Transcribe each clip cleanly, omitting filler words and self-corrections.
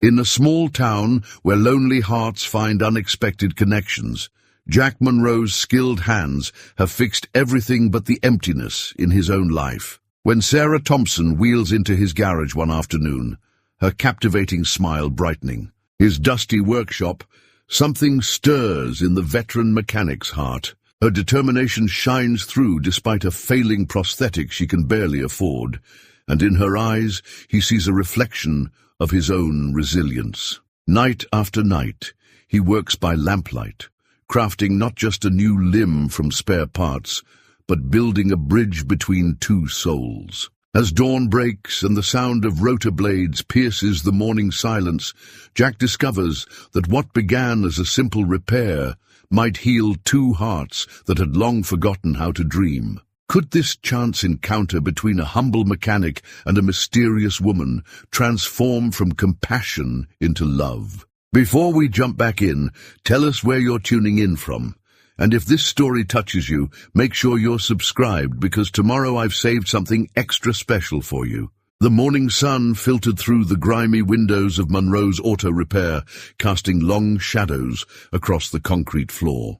In a small town where lonely hearts find unexpected connections, Jack Monroe's skilled hands have fixed everything but the emptiness in his own life. When Sarah Thompson wheels into his garage one afternoon, her captivating smile brightening, his dusty workshop, something stirs in the veteran mechanic's heart. Her determination shines through despite a failing prosthetic she can barely afford, and in her eyes he sees a reflection of his own resilience. Night after night, he works by lamplight, crafting not just a new limb from spare parts, but building a bridge between two souls. As dawn breaks and the sound of rotor blades pierces the morning silence, Jack discovers that what began as a simple repair might heal two hearts that had long forgotten how to dream. Could this chance encounter between a humble mechanic and a mysterious woman transform from compassion into love? Before we jump back in, tell us where you're tuning in from. And if this story touches you, make sure you're subscribed, because tomorrow I've saved something extra special for you. The morning sun filtered through the grimy windows of Monroe's auto repair, casting long shadows across the concrete floor.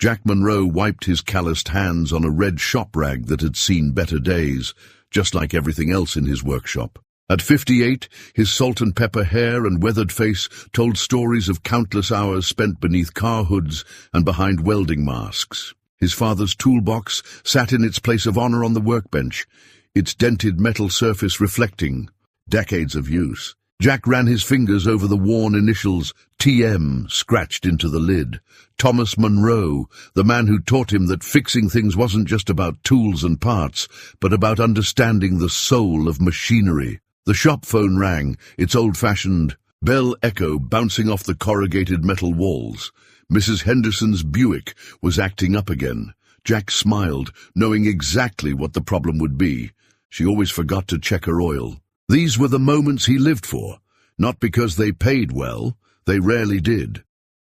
Jack Monroe wiped his calloused hands on a red shop rag that had seen better days, just like everything else in his workshop. At 58, his salt and pepper hair and weathered face told stories of countless hours spent beneath car hoods and behind welding masks. His father's toolbox sat in its place of honor on the workbench, its dented metal surface reflecting decades of use. Jack ran his fingers over the worn initials TM scratched into the lid. Thomas Monroe, the man who taught him that fixing things wasn't just about tools and parts, but about understanding the soul of machinery. The shop phone rang, its old-fashioned bell echo bouncing off the corrugated metal walls. Mrs. Henderson's Buick was acting up again. Jack smiled, knowing exactly what the problem would be. She always forgot to check her oil. These were the moments he lived for, not because they paid well, they rarely did,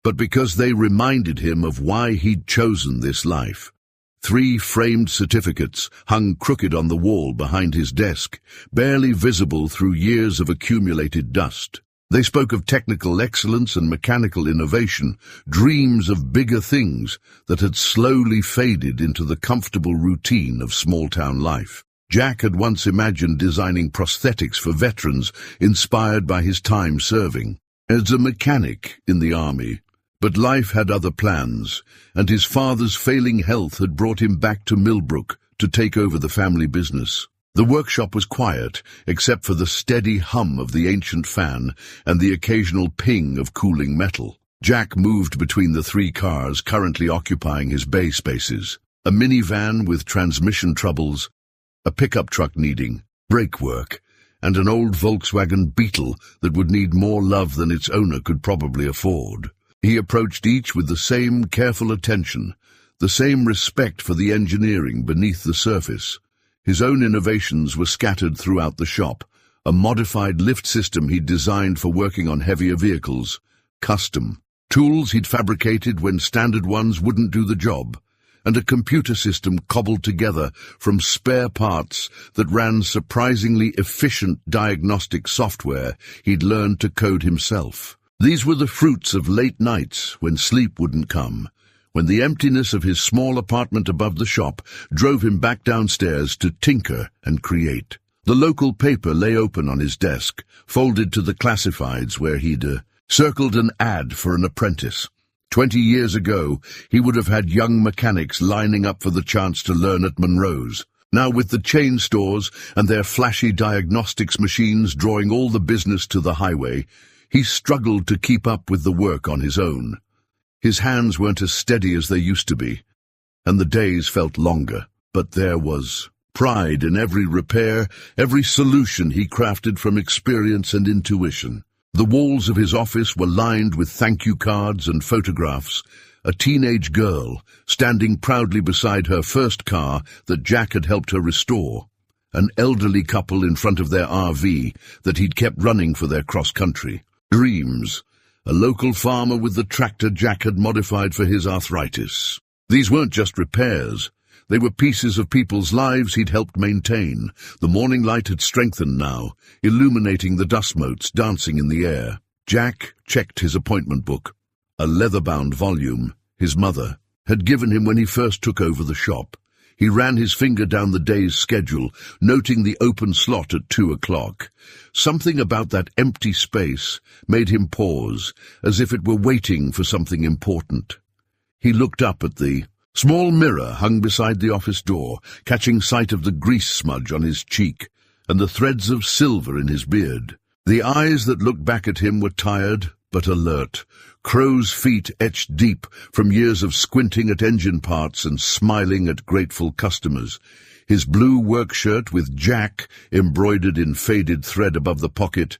but because they reminded him of why he'd chosen this life. 3 framed certificates hung crooked on the wall behind his desk, barely visible through years of accumulated dust. They spoke of technical excellence and mechanical innovation, dreams of bigger things that had slowly faded into the comfortable routine of small-town life. Jack had once imagined designing prosthetics for veterans inspired by his time serving as a mechanic in the army. But life had other plans, and his father's failing health had brought him back to Millbrook to take over the family business. The workshop was quiet, except for the steady hum of the ancient fan and the occasional ping of cooling metal. Jack moved between the 3 cars currently occupying his bay spaces: a minivan with transmission troubles, a pickup truck needing brake work, and an old Volkswagen Beetle that would need more love than its owner could probably afford. He approached each with the same careful attention, the same respect for the engineering beneath the surface. His own innovations were scattered throughout the shop, a modified lift system he'd designed for working on heavier vehicles, custom, tools he'd fabricated when standard ones wouldn't do the job, and a computer system cobbled together from spare parts that ran surprisingly efficient diagnostic software he'd learned to code himself. These were the fruits of late nights when sleep wouldn't come, when the emptiness of his small apartment above the shop drove him back downstairs to tinker and create. The local paper lay open on his desk, folded to the classifieds where he'd circled an ad for an apprentice. 20 years ago, he would have had young mechanics lining up for the chance to learn at Monroe's. Now, with the chain stores and their flashy diagnostics machines drawing all the business to the highway, he struggled to keep up with the work on his own. His hands weren't as steady as they used to be, and the days felt longer. But there was pride in every repair, every solution he crafted from experience and intuition. The walls of his office were lined with thank you cards and photographs, a teenage girl standing proudly beside her first car that Jack had helped her restore, an elderly couple in front of their RV that he'd kept running for their cross-country dreams, a local farmer with the tractor Jack had modified for his arthritis. These weren't just repairs, They were pieces of people's lives he'd helped maintain. The morning light had strengthened now, illuminating the dust motes dancing in the air. Jack checked his appointment book. A leather-bound volume his mother had given him when he first took over the shop. He ran his finger down the day's schedule, noting the open slot at 2 o'clock. Something about that empty space made him pause, as if it were waiting for something important. He looked up at the small mirror hung beside the office door, catching sight of the grease smudge on his cheek and the threads of silver in his beard. The eyes that looked back at him were tired but alert, crow's feet etched deep from years of squinting at engine parts and smiling at grateful customers. His blue work shirt with Jack embroidered in faded thread above the pocket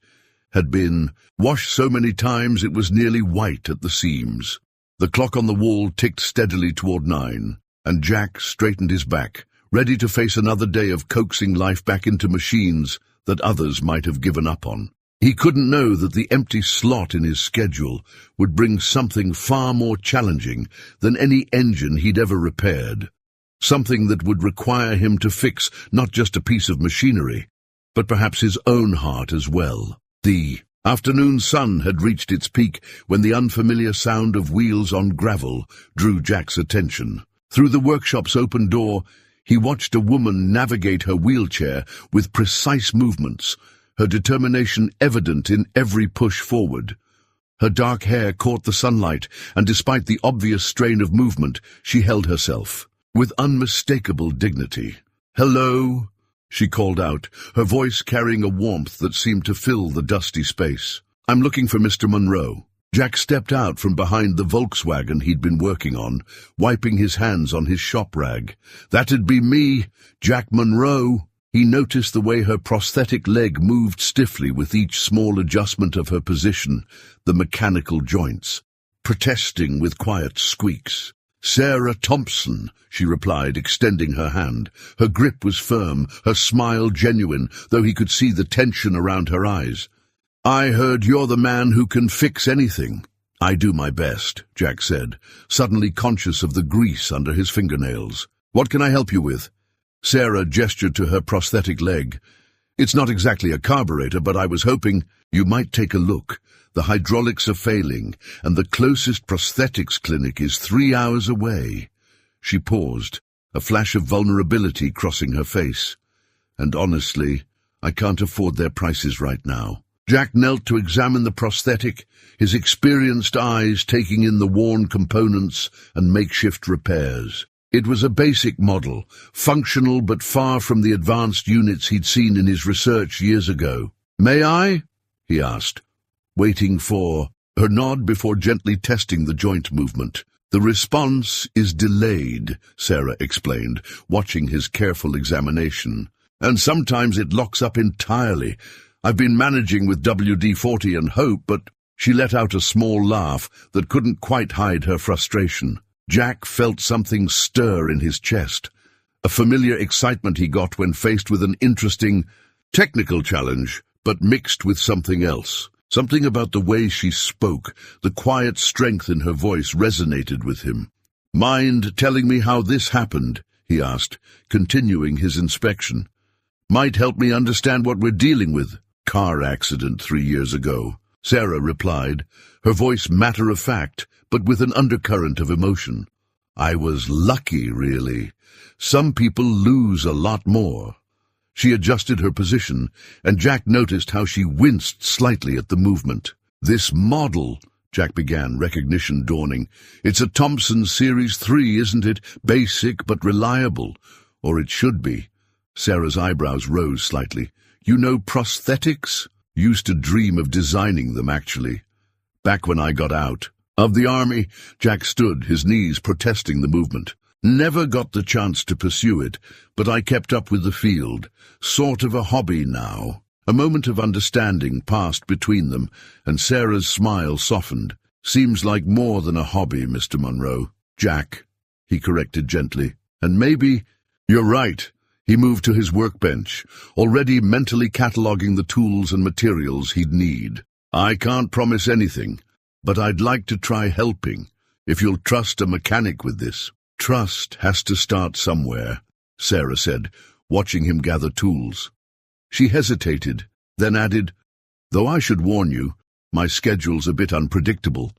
had been washed so many times it was nearly white at the seams. The clock on the wall ticked steadily toward 9, and Jack straightened his back, ready to face another day of coaxing life back into machines that others might have given up on. He couldn't know that the empty slot in his schedule would bring something far more challenging than any engine he'd ever repaired, something that would require him to fix not just a piece of machinery, but perhaps his own heart as well. The afternoon sun had reached its peak when the unfamiliar sound of wheels on gravel drew Jack's attention. Through the workshop's open door, he watched a woman navigate her wheelchair with precise movements, her determination evident in every push forward. Her dark hair caught the sunlight, and despite the obvious strain of movement, she held herself with unmistakable dignity. "Hello," she called out, her voice carrying a warmth that seemed to fill the dusty space. "I'm looking for Mr. Monroe." Jack stepped out from behind the Volkswagen he'd been working on, wiping his hands on his shop rag. "That'd be me, Jack Monroe." He noticed the way her prosthetic leg moved stiffly with each small adjustment of her position, the mechanical joints, protesting with quiet squeaks. "Sarah Thompson," she replied, extending her hand. Her grip was firm, her smile genuine, though he could see the tension around her eyes. "I heard you're the man who can fix anything." "I do my best," Jack said, suddenly conscious of the grease under his fingernails. "What can I help you with?" Sarah gestured to her prosthetic leg. "It's not exactly a carburetor, but I was hoping you might take a look. The hydraulics are failing, and the closest prosthetics clinic is 3 hours away." She paused, a flash of vulnerability crossing her face. "And honestly, I can't afford their prices right now." Jack knelt to examine the prosthetic, his experienced eyes taking in the worn components and makeshift repairs. It was a basic model, functional but far from the advanced units he'd seen in his research years ago. "May I?" he asked, waiting for her nod before gently testing the joint movement. "The response is delayed," Sarah explained, watching his careful examination. "And sometimes it locks up entirely. I've been managing with WD-40 and hope, but—" She let out a small laugh that couldn't quite hide her frustration. Jack felt something stir in his chest, a familiar excitement he got when faced with an interesting, technical challenge, but mixed with something else. Something about the way she spoke, the quiet strength in her voice resonated with him. "Mind telling me how this happened?" he asked, continuing his inspection. "Might help me understand what we're dealing with." "Car accident 3 years ago," Sarah replied, her voice matter-of-fact, but with an undercurrent of emotion. "I was lucky, really. Some people lose a lot more." She adjusted her position, and Jack noticed how she winced slightly at the movement. "This model," Jack began, recognition dawning. "It's a Thompson Series 3, isn't it? Basic but reliable. Or it should be." Sarah's eyebrows rose slightly. "You know prosthetics?" "Used to dream of designing them, actually. Back when I got out of the army." Jack stood, his knees protesting the movement. "Never got the chance to pursue it, but I kept up with the field. Sort of a hobby now." A moment of understanding passed between them, and Sarah's smile softened. "Seems like more than a hobby, Mr. Monroe." "Jack," he corrected gently. "And maybe—" "You're right." He moved to his workbench, already mentally cataloguing the tools and materials he'd need. "I can't promise anything, but I'd like to try helping, if you'll trust a mechanic with this." Trust has to start somewhere, Sarah said, watching him gather tools. She hesitated, then added, though I should warn you, my schedule's a bit unpredictable.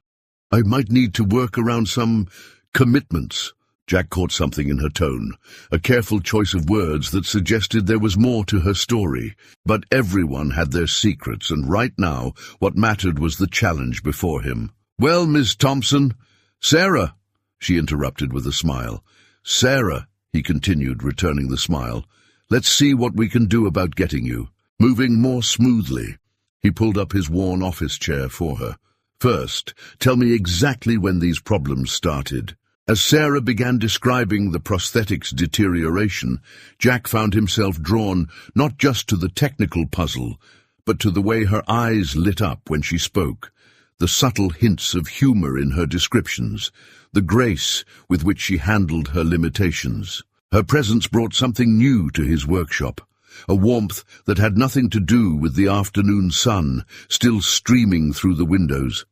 I might need to work around some commitments. Jack caught something in her tone, a careful choice of words that suggested there was more to her story. But everyone had their secrets, and right now what mattered was the challenge before him. Well, Miss Thompson, Sarah, she interrupted with a smile. Sarah, he continued, returning the smile, let's see what we can do about getting you. Moving more smoothly, he pulled up his worn office chair for her. First, tell me exactly when these problems started. As Sarah began describing the prosthetic's deterioration, Jack found himself drawn not just to the technical puzzle, but to the way her eyes lit up when she spoke, the subtle hints of humor in her descriptions, the grace with which she handled her limitations. Her presence brought something new to his workshop, a warmth that had nothing to do with the afternoon sun still streaming through the windows.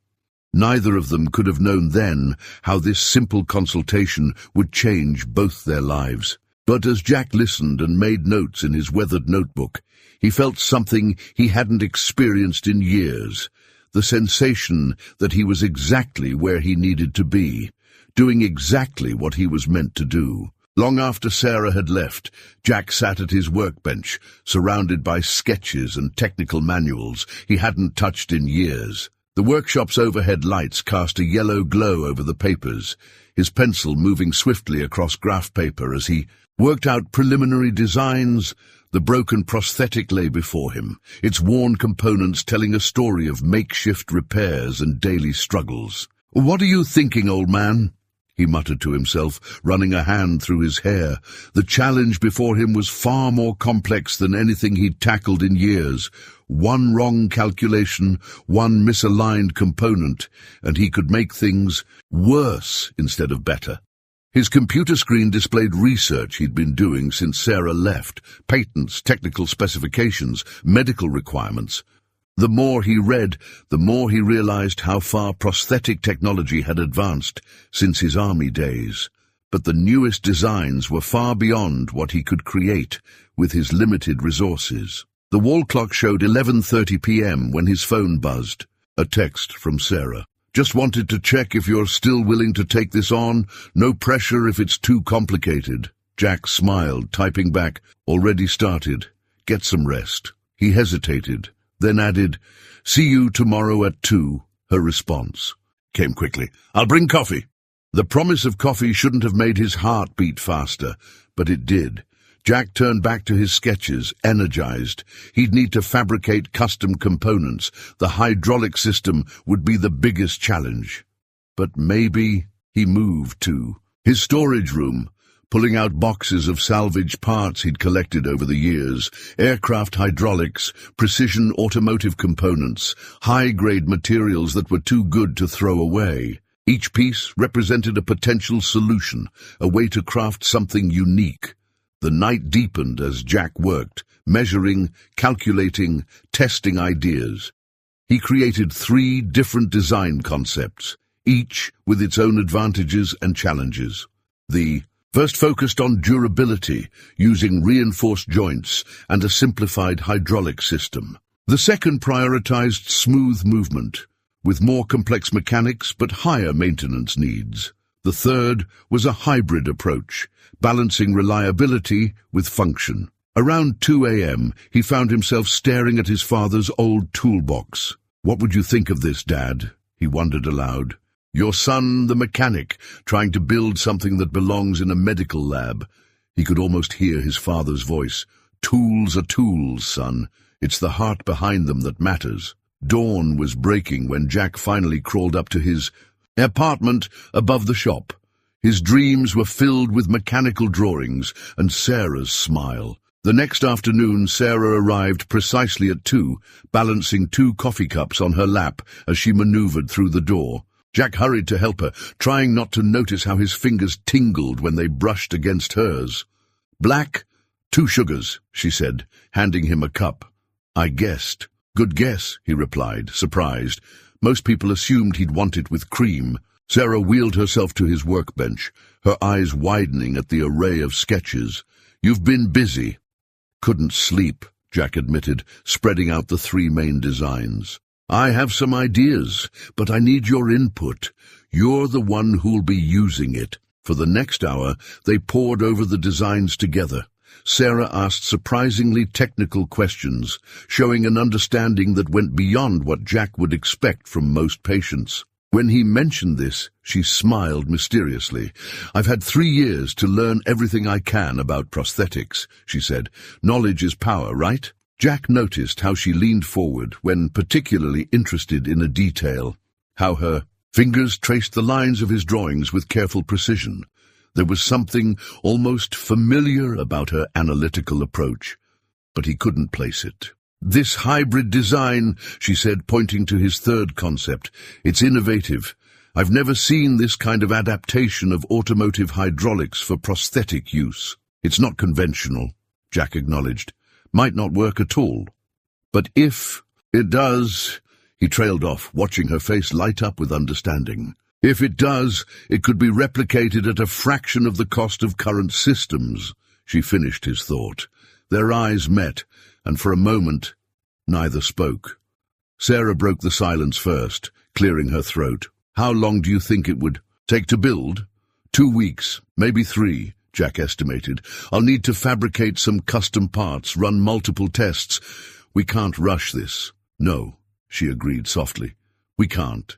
Neither of them could have known then how this simple consultation would change both their lives. But as Jack listened and made notes in his weathered notebook, he felt something he hadn't experienced in years, the sensation that he was exactly where he needed to be, doing exactly what he was meant to do. Long after Sarah had left, Jack sat at his workbench, surrounded by sketches and technical manuals he hadn't touched in years. The workshop's overhead lights cast a yellow glow over the papers, his pencil moving swiftly across graph paper as he worked out preliminary designs. The broken prosthetic lay before him, its worn components telling a story of makeshift repairs and daily struggles. "What are you thinking, old man?" he muttered to himself, running a hand through his hair. The challenge before him was far more complex than anything he'd tackled in years. One wrong calculation, one misaligned component, and he could make things worse instead of better. His computer screen displayed research he'd been doing since Sarah left, patents, technical specifications, medical requirements. The more he read, the more he realized how far prosthetic technology had advanced since his army days. But the newest designs were far beyond what he could create with his limited resources. The wall clock showed 11:30 p.m. when his phone buzzed. A text from Sarah. "Just wanted to check if you're still willing to take this on. No pressure if it's too complicated." Jack smiled, typing back, "Already started. Get some rest." He hesitated, then added, "See you tomorrow at 2. Her response came quickly. "I'll bring coffee." The promise of coffee shouldn't have made his heart beat faster, but it did. Jack turned back to his sketches, energized. He'd need to fabricate custom components. The hydraulic system would be the biggest challenge. But maybe he moved to his storage room, pulling out boxes of salvaged parts he'd collected over the years, aircraft hydraulics, precision automotive components, high-grade materials that were too good to throw away. Each piece represented a potential solution, a way to craft something unique. The night deepened as Jack worked, measuring, calculating, testing ideas. He created 3 different design concepts, each with its own advantages and challenges. The first focused on durability, using reinforced joints and a simplified hydraulic system. The second prioritized smooth movement, with more complex mechanics but higher maintenance needs. The third was a hybrid approach, balancing reliability with function. Around 2 a.m., he found himself staring at his father's old toolbox. "What would you think of this, Dad?" he wondered aloud. "Your son, the mechanic, trying to build something that belongs in a medical lab." He could almost hear his father's voice. "Tools are tools, son. It's the heart behind them that matters." Dawn was breaking when Jack finally crawled up to his apartment above the shop. His dreams were filled with mechanical drawings and Sarah's smile. The next afternoon, Sarah arrived precisely at 2, balancing 2 coffee cups on her lap as she maneuvered through the door. Jack hurried to help her, trying not to notice how his fingers tingled when they brushed against hers. "Black, 2 sugars," she said, handing him a cup. "I guessed." "Good guess," he replied, surprised. Most people assumed he'd want it with cream. Sarah wheeled herself to his workbench, her eyes widening at the array of sketches. "You've been busy." "Couldn't sleep," Jack admitted, spreading out the 3 main designs. "I have some ideas, but I need your input. You're the one who'll be using it." For the next hour, they pored over the designs together. Sarah asked surprisingly technical questions, showing an understanding that went beyond what Jack would expect from most patients. When he mentioned this, she smiled mysteriously. "I've had 3 years to learn everything I can about prosthetics," she said. "Knowledge is power, right?" Jack noticed how she leaned forward when particularly interested in a detail, how her fingers traced the lines of his drawings with careful precision. There was something almost familiar about her analytical approach, but he couldn't place it. "This hybrid design," she said, pointing to his 3rd concept. "It's innovative. I've never seen this kind of adaptation of automotive hydraulics for prosthetic use." "It's not conventional," Jack acknowledged. "Might not work at all. But if it does—" He trailed off, watching her face light up with understanding. "If it does, it could be replicated at a fraction of the cost of current systems," she finished his thought. Their eyes met, and for a moment, neither spoke. Sarah broke the silence first, clearing her throat. "How long do you think it would take to build?" 2 weeks, maybe 3, Jack estimated. "I'll need to fabricate some custom parts, run multiple tests. We can't rush this." "No," she agreed softly. "We can't."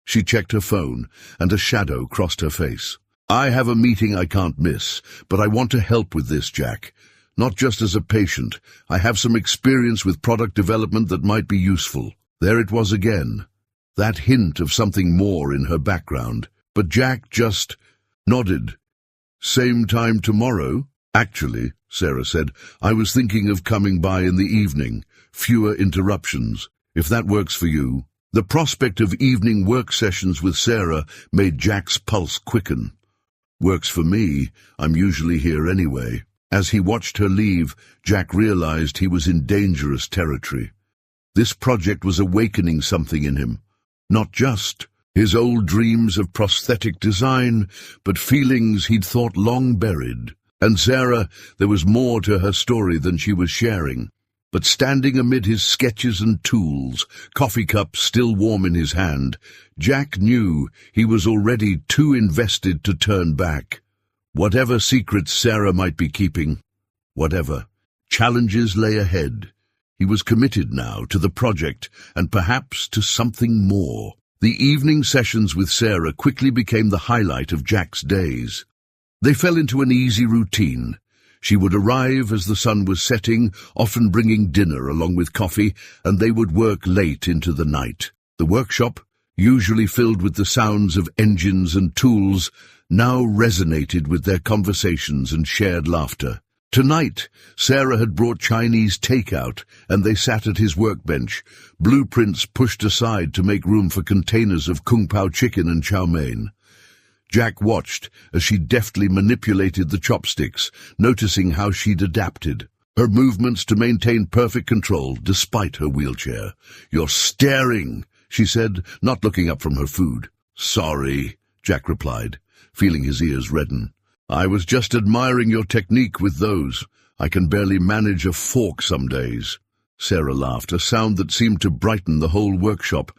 She checked her phone, and a shadow crossed her face. "I have a meeting I can't miss, but I want to help with this, Jack. Not just as a patient. I have some experience with product development that might be useful." There it was again, that hint of something more in her background. But Jack just nodded. "Same time tomorrow?" "Actually," Sarah said, "I was thinking of coming by in the evening. Fewer interruptions. If that works for you." The prospect of evening work sessions with Sarah made Jack's pulse quicken. "Works for me. I'm usually here anyway." As he watched her leave, Jack realized he was in dangerous territory. This project was awakening something in him. Not just his old dreams of prosthetic design, but feelings he'd thought long buried. And Sarah, there was more to her story than she was sharing. But standing amid his sketches and tools, coffee cup still warm in his hand, Jack knew he was already too invested to turn back. Whatever secrets Sarah might be keeping, whatever challenges lay ahead, he was committed now to the project and perhaps to something more. The evening sessions with Sarah quickly became the highlight of Jack's days. They fell into an easy routine. She would arrive as the sun was setting, often bringing dinner along with coffee, and they would work late into the night. The workshop, usually filled with the sounds of engines and tools, now resonated with their conversations and shared laughter. Tonight, Sarah had brought Chinese takeout, and they sat at his workbench, blueprints pushed aside to make room for containers of kung pao chicken and chow mein. Jack watched as she deftly manipulated the chopsticks, noticing how she'd adapted. Her movements to maintain perfect control despite her wheelchair. "You're staring," she said, not looking up from her food. "Sorry," Jack replied, feeling his ears redden. "I was just admiring your technique with those. I can barely manage a fork some days." Sarah laughed, a sound that seemed to brighten the whole workshop.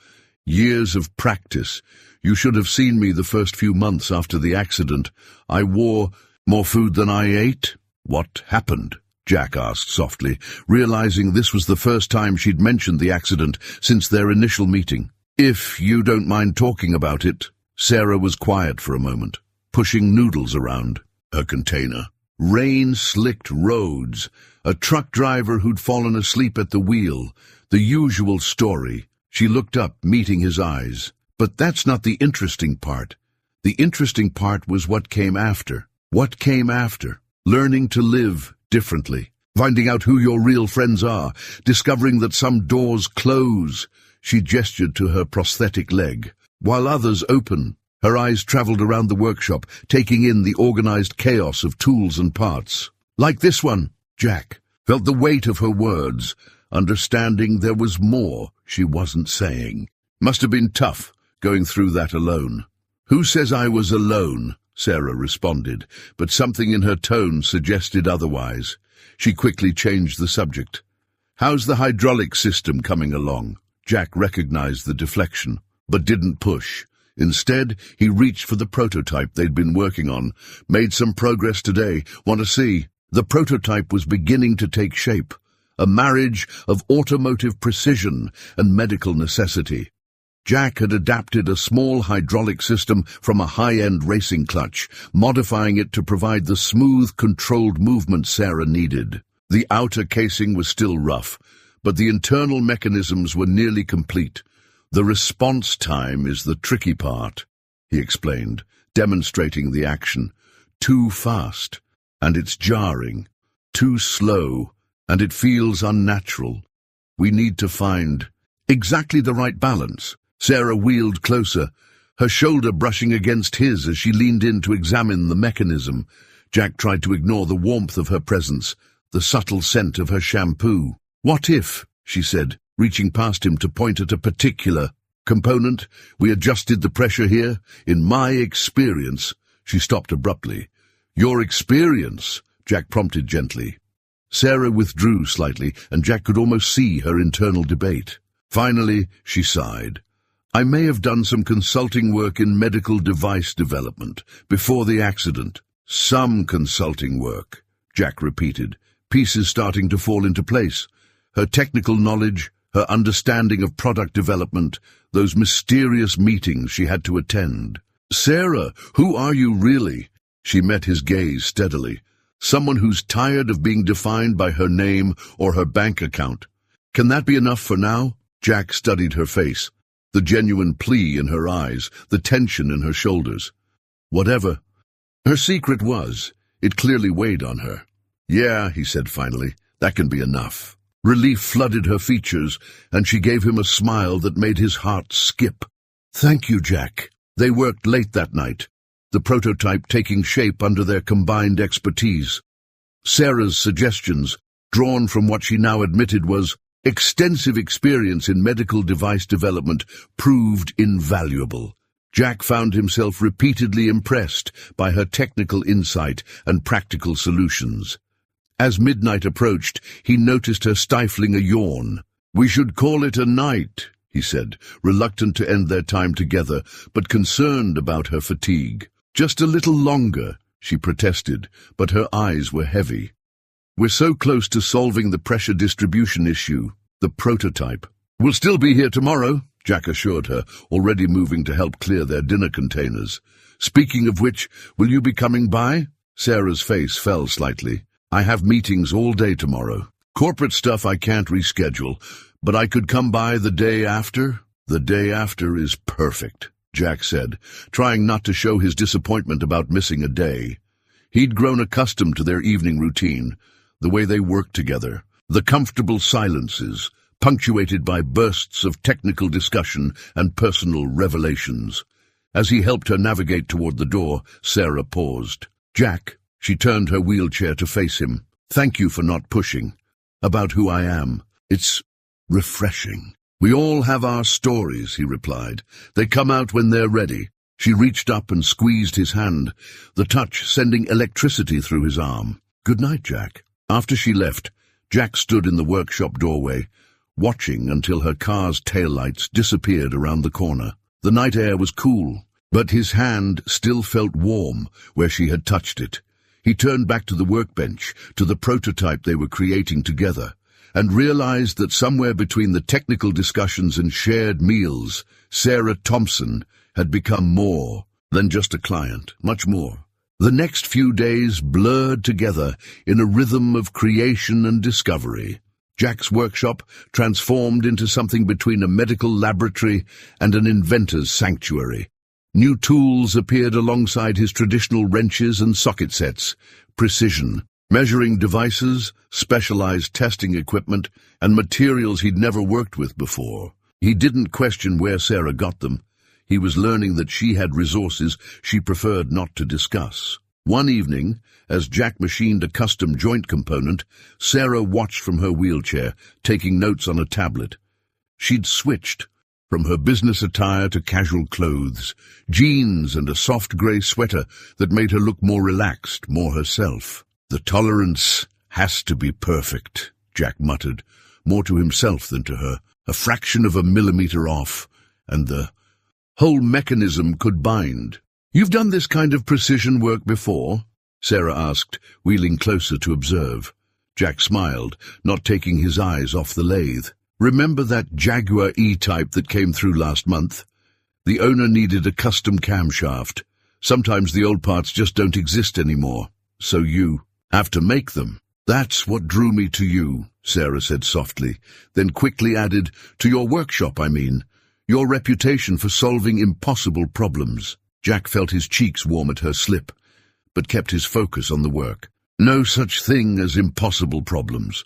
"Years of practice. You should have seen me the first few months after the accident. I wore more food than I ate." "What happened?" Jack asked softly, realizing this was the first time she'd mentioned the accident since their initial meeting. "If you don't mind talking about it." Sarah was quiet for a moment, pushing noodles around her container. Rain-slicked roads, a truck driver who'd fallen asleep at the wheel, the usual story. She looked up, meeting his eyes. But that's not the interesting part. The interesting part was what came after. What came after? Learning to live differently, finding out who your real friends are, discovering that some doors close. She gestured to her prosthetic leg, while others open. Her eyes traveled around the workshop, taking in the organized chaos of tools and parts. Like this one, Jack felt the weight of her words, understanding there was more she wasn't saying. Must have been tough, going through that alone. "Who says I was alone?" Sarah responded, but something in her tone suggested otherwise. She quickly changed the subject. "How's the hydraulic system coming along?" Jack recognized the deflection, but didn't push. Instead, he reached for the prototype they'd been working on. "Made some progress today. Want to see?" The prototype was beginning to take shape, a marriage of automotive precision and medical necessity. Jack had adapted a small hydraulic system from a high-end racing clutch, modifying it to provide the smooth, controlled movement Sarah needed. The outer casing was still rough, but the internal mechanisms were nearly complete. "The response time is the tricky part," he explained, demonstrating the action. "Too fast, and it's jarring. Too slow, and it feels unnatural. We need to find exactly the right balance." Sarah wheeled closer, her shoulder brushing against his as she leaned in to examine the mechanism. Jack tried to ignore the warmth of her presence, the subtle scent of her shampoo. "What if," she said, reaching past him to point at a particular component, "we adjusted the pressure here? In my experience—" She stopped abruptly. "Your experience?" Jack prompted gently. Sarah withdrew slightly, and Jack could almost see her internal debate. Finally, she sighed. "I may have done some consulting work in medical device development before the accident." "Some consulting work," Jack repeated, pieces starting to fall into place. Her technical knowledge, her understanding of product development, those mysterious meetings she had to attend. "Sarah, who are you really?" She met his gaze steadily. "Someone who's tired of being defined by her name or her bank account. Can that be enough for now?" Jack studied her face, the genuine plea in her eyes, the tension in her shoulders. Whatever her secret was, it clearly weighed on her. "Yeah," he said finally, "that can be enough." Relief flooded her features, and she gave him a smile that made his heart skip. "Thank you, Jack." They worked late that night, the prototype taking shape under their combined expertise. Sarah's suggestions, drawn from what she now admitted was extensive experience in medical device development, proved invaluable. Jack found himself repeatedly impressed by her technical insight and practical solutions. As midnight approached, he noticed her stifling a yawn. "We should call it a night," he said, reluctant to end their time together, but concerned about her fatigue. "Just a little longer," she protested, but her eyes were heavy. "We're so close to solving the pressure distribution issue, the prototype." "We'll still be here tomorrow," Jack assured her, already moving to help clear their dinner containers. "Speaking of which, will you be coming by?" Sarah's face fell slightly. "I have meetings all day tomorrow. Corporate stuff I can't reschedule, but I could come by the day after." "The day after is perfect," Jack said, trying not to show his disappointment about missing a day. He'd grown accustomed to their evening routine, the way they worked together, the comfortable silences, punctuated by bursts of technical discussion and personal revelations. As he helped her navigate toward the door, Sarah paused. "Jack," she turned her wheelchair to face him, "thank you for not pushing. About who I am. It's refreshing." "We all have our stories," he replied. "They come out when they're ready." She reached up and squeezed his hand, the touch sending electricity through his arm. "Good night, Jack." After she left, Jack stood in the workshop doorway, watching until her car's taillights disappeared around the corner. The night air was cool, but his hand still felt warm where she had touched it. He turned back to the workbench, to the prototype they were creating together, and realized that somewhere between the technical discussions and shared meals, Sarah Thompson had become more than just a client, much more. The next few days blurred together in a rhythm of creation and discovery. Jack's workshop transformed into something between a medical laboratory and an inventor's sanctuary. New tools appeared alongside his traditional wrenches and socket sets, precision, measuring devices, specialized testing equipment, and materials he'd never worked with before. He didn't question where Sarah got them. He was learning that she had resources she preferred not to discuss. One evening, as Jack machined a custom joint component, Sarah watched from her wheelchair, taking notes on a tablet. She'd switched, from her business attire to casual clothes, jeans and a soft grey sweater that made her look more relaxed, more herself. "The tolerance has to be perfect," Jack muttered, more to himself than to her. A fraction of a millimetre off, and the whole mechanism could bind. "You've done this kind of precision work before?" Sarah asked, wheeling closer to observe. Jack smiled, not taking his eyes off the lathe. "Remember that Jaguar E-Type that came through last month? The owner needed a custom camshaft. Sometimes the old parts just don't exist anymore, so you have to make them." "That's what drew me to you," Sarah said softly, then quickly added, "To your workshop, I mean. Your reputation for solving impossible problems." Jack felt his cheeks warm at her slip, but kept his focus on the work. "No such thing as impossible problems.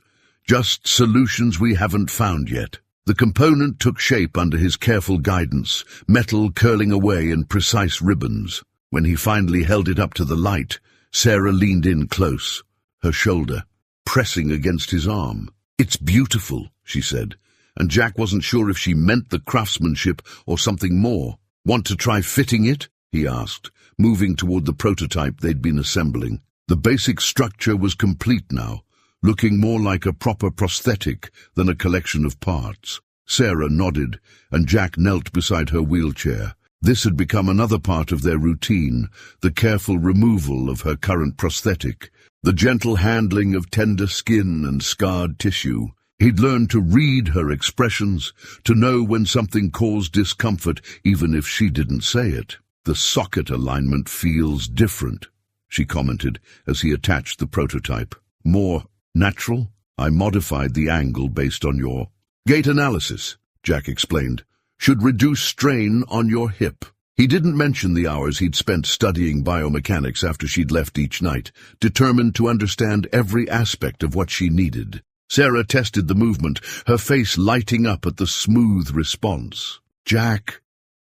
Just solutions we haven't found yet." The component took shape under his careful guidance, metal curling away in precise ribbons. When he finally held it up to the light, Sarah leaned in close, her shoulder pressing against his arm. "It's beautiful," she said, and Jack wasn't sure if she meant the craftsmanship or something more. "Want to try fitting it?" he asked, moving toward the prototype they'd been assembling. The basic structure was complete now, looking more like a proper prosthetic than a collection of parts. Sarah nodded, and Jack knelt beside her wheelchair. This had become another part of their routine, the careful removal of her current prosthetic, the gentle handling of tender skin and scarred tissue. He'd learned to read her expressions, to know when something caused discomfort, even if she didn't say it. "The socket alignment feels different," she commented as he attached the prototype. "More natural? I modified the angle based on your gait analysis," Jack explained. "Should reduce strain on your hip." He didn't mention the hours he'd spent studying biomechanics after she'd left each night, determined to understand every aspect of what she needed. Sarah tested the movement, her face lighting up at the smooth response. "Jack,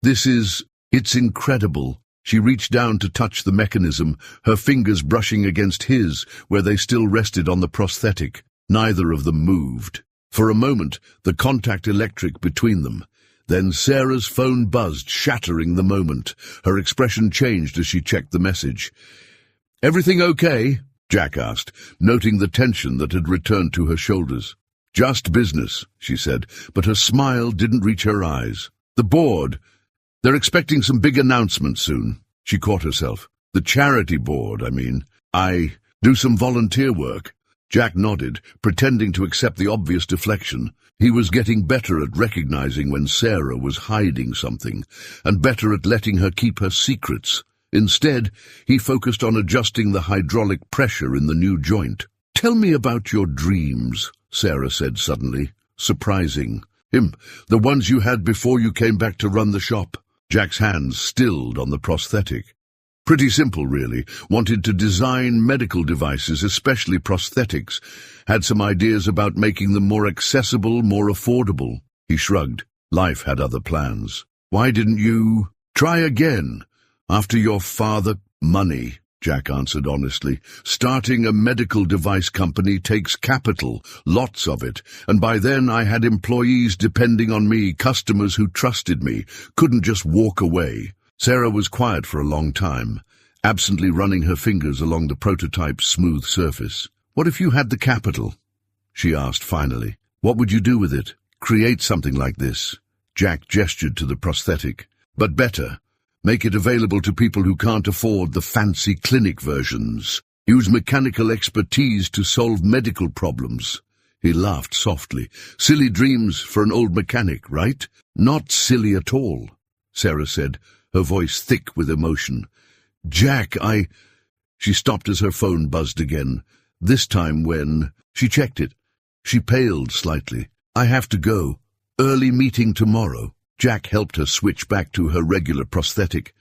it's incredible." She reached down to touch the mechanism, her fingers brushing against his, where they still rested on the prosthetic. Neither of them moved. For a moment, the contact electric between them. Then Sarah's phone buzzed, shattering the moment. Her expression changed as she checked the message. "Everything okay?" Jack asked, noting the tension that had returned to her shoulders. "Just business," she said, but her smile didn't reach her eyes. "The board. They're expecting some big announcements soon." She caught herself. "The charity board, I mean. I do some volunteer work." Jack nodded, pretending to accept the obvious deflection. He was getting better at recognizing when Sarah was hiding something, and better at letting her keep her secrets. Instead, he focused on adjusting the hydraulic pressure in the new joint. "Tell me about your dreams," Sarah said suddenly, surprising. The ones you had before you came back to run the shop." Jack's hands stilled on the prosthetic. "Pretty simple, really. Wanted to design medical devices, especially prosthetics. Had some ideas about making them more accessible, more affordable." He shrugged. Life had other plans. "Why didn't you try again? After your father—" "Money," Jack answered honestly. "Starting a medical device company takes capital, lots of it, and by then I had employees depending on me, customers who trusted me, couldn't just walk away." Sarah was quiet for a long time, absently running her fingers along the prototype's smooth surface. "What if you had the capital?" she asked finally. "What would you do with it? Create something like this?" Jack gestured to the prosthetic. "But better. Make it available to people who can't afford the fancy clinic versions. Use mechanical expertise to solve medical problems." He laughed softly. "Silly dreams for an old mechanic, right?" "Not silly at all," Sarah said, her voice thick with emotion. "Jack, She stopped as her phone buzzed again, this time when she checked it. She paled slightly. "I have to go. Early meeting tomorrow." Jack helped her switch back to her regular prosthetic,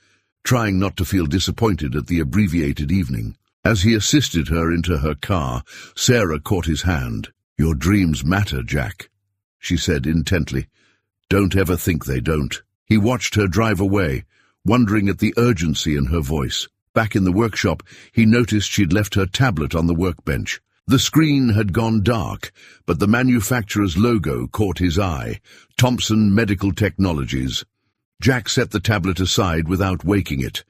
trying not to feel disappointed at the abbreviated evening. As he assisted her into her car, Sarah caught his hand. "Your dreams matter, Jack," she said intently. "Don't ever think they don't." He watched her drive away, wondering at the urgency in her voice. Back in the workshop, he noticed she'd left her tablet on the workbench. The screen had gone dark, but the manufacturer's logo caught his eye. Thompson Medical Technologies. Jack set the tablet aside without waking it.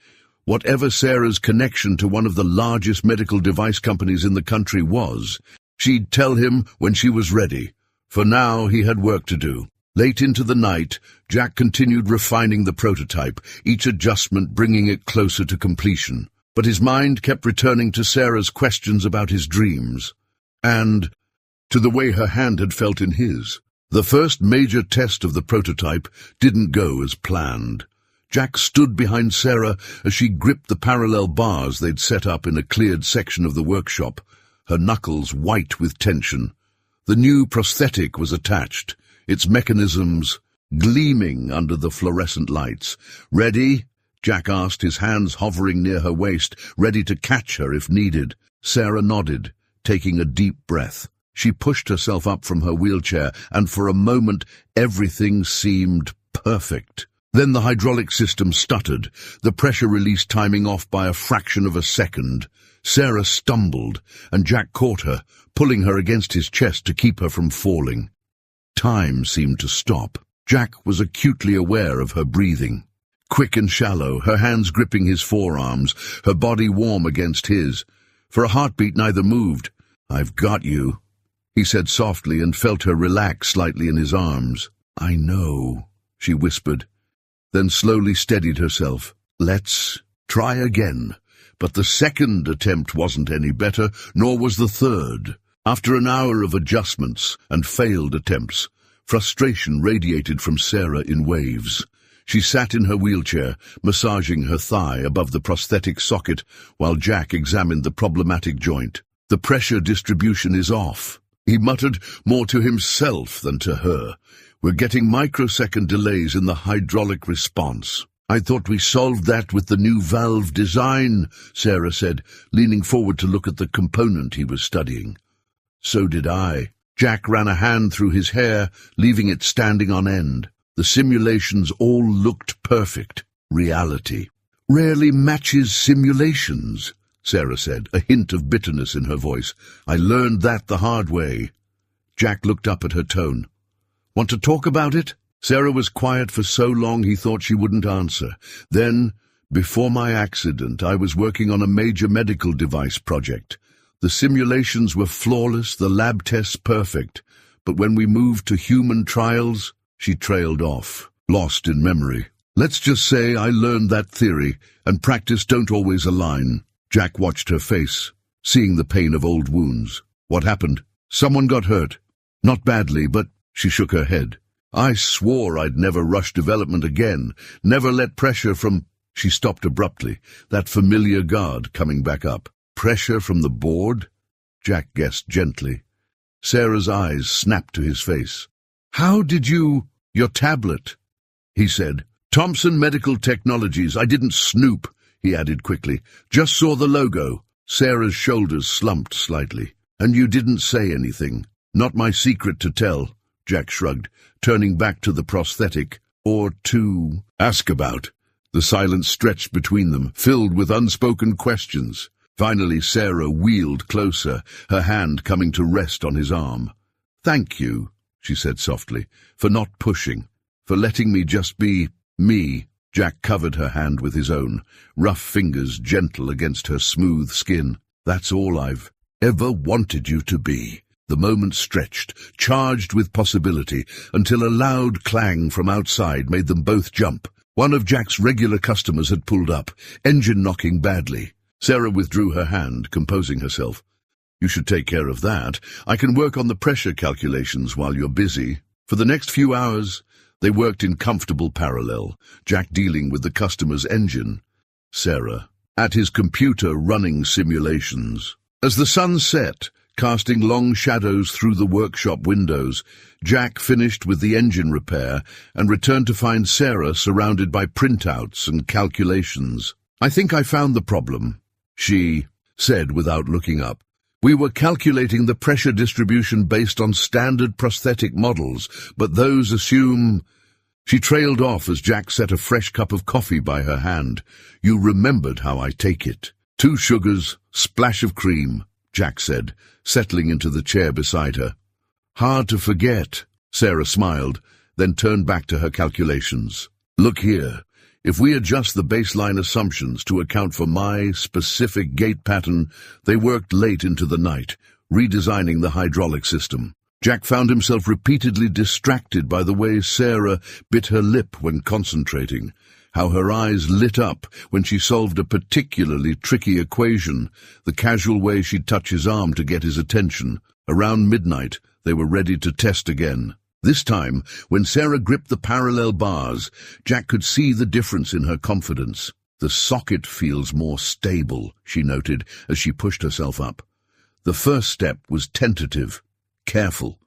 Whatever Sarah's connection to one of the largest medical device companies in the country was, she'd tell him when she was ready. For now, he had work to do. Late into the night, Jack continued refining the prototype, each adjustment bringing it closer to completion. But his mind kept returning to Sarah's questions about his dreams, and to the way her hand had felt in his. The first major test of the prototype didn't go as planned. Jack stood behind Sarah as she gripped the parallel bars they'd set up in a cleared section of the workshop, her knuckles white with tension. The new prosthetic was attached, its mechanisms gleaming under the fluorescent lights. "Ready?" Jack asked, his hands hovering near her waist, ready to catch her if needed. Sarah nodded, taking a deep breath. She pushed herself up from her wheelchair, and for a moment everything seemed perfect. Then the hydraulic system stuttered, the pressure release timing off by a fraction of a second. Sarah stumbled, and Jack caught her, pulling her against his chest to keep her from falling. Time seemed to stop. Jack was acutely aware of her breathing. Quick and shallow, her hands gripping his forearms, her body warm against his. For a heartbeat neither moved. "I've got you," he said softly, and felt her relax slightly in his arms. "I know," she whispered, then slowly steadied herself. "Let's try again." But the second attempt wasn't any better, nor was the third. After an hour of adjustments and failed attempts, frustration radiated from Sarah in waves. She sat in her wheelchair, massaging her thigh above the prosthetic socket while Jack examined the problematic joint. "The pressure distribution is off," he muttered, more to himself than to her. "We're getting microsecond delays in the hydraulic response." "I thought we solved that with the new valve design," Sarah said, leaning forward to look at the component he was studying. "So did I." Jack ran a hand through his hair, leaving it standing on end. The simulations all looked perfect. Reality rarely matches simulations, Sarah said, a hint of bitterness in her voice. "I learned that the hard way." Jack looked up at her tone. "Want to talk about it?" Sarah was quiet for so long he thought she wouldn't answer. Then, "Before my accident, I was working on a major medical device project. The simulations were flawless, the lab tests perfect. But when we moved to human trials," she trailed off, lost in memory. "Let's just say I learned that theory, and practice don't always align." Jack watched her face, seeing the pain of old wounds. "What happened? Someone got hurt?" "Not badly, but—" She shook her head. "I swore I'd never rush development again, never let pressure from—" She stopped abruptly, that familiar guard coming back up. "Pressure from the board?" Jack guessed gently. Sarah's eyes snapped to his face. "How did you—" "Your tablet," he said. "Thompson Medical Technologies. I didn't snoop," he added quickly. "Just saw the logo." Sarah's shoulders slumped slightly. "And you didn't say anything?" "Not my secret to tell," Jack shrugged, turning back to the prosthetic. "Or to ask about." The silence stretched between them, filled with unspoken questions. Finally, Sarah wheeled closer, her hand coming to rest on his arm. "Thank you," she said softly, "for not pushing, for letting me just be me." Jack covered her hand with his own, rough fingers gentle against her smooth skin. "That's all I've ever wanted you to be." The moment stretched, charged with possibility, until a loud clang from outside made them both jump. One of Jack's regular customers had pulled up, engine knocking badly. Sarah withdrew her hand, composing herself. "You should take care of that. I can work on the pressure calculations while you're busy." For the next few hours, they worked in comfortable parallel, Jack dealing with the customer's engine, Sarah at his computer running simulations. As the sun set, casting long shadows through the workshop windows, Jack finished with the engine repair and returned to find Sarah surrounded by printouts and calculations. "I think I found the problem," she said without looking up. "We were calculating the pressure distribution based on standard prosthetic models, but those assume—" She trailed off as Jack set a fresh cup of coffee by her hand. "You remembered how I take it." "2 sugars, splash of cream," Jack said, settling into the chair beside her. "Hard to forget," Sarah smiled, then turned back to her calculations. "Look here. If we adjust the baseline assumptions to account for my specific gait pattern, they worked late into the night, redesigning the hydraulic system." Jack found himself repeatedly distracted by the way Sarah bit her lip when concentrating, how her eyes lit up when she solved a particularly tricky equation, the casual way she'd touch his arm to get his attention. Around midnight, they were ready to test again. This time, when Sarah gripped the parallel bars, Jack could see the difference in her confidence. "The socket feels more stable," she noted as she pushed herself up. The first step was tentative, careful.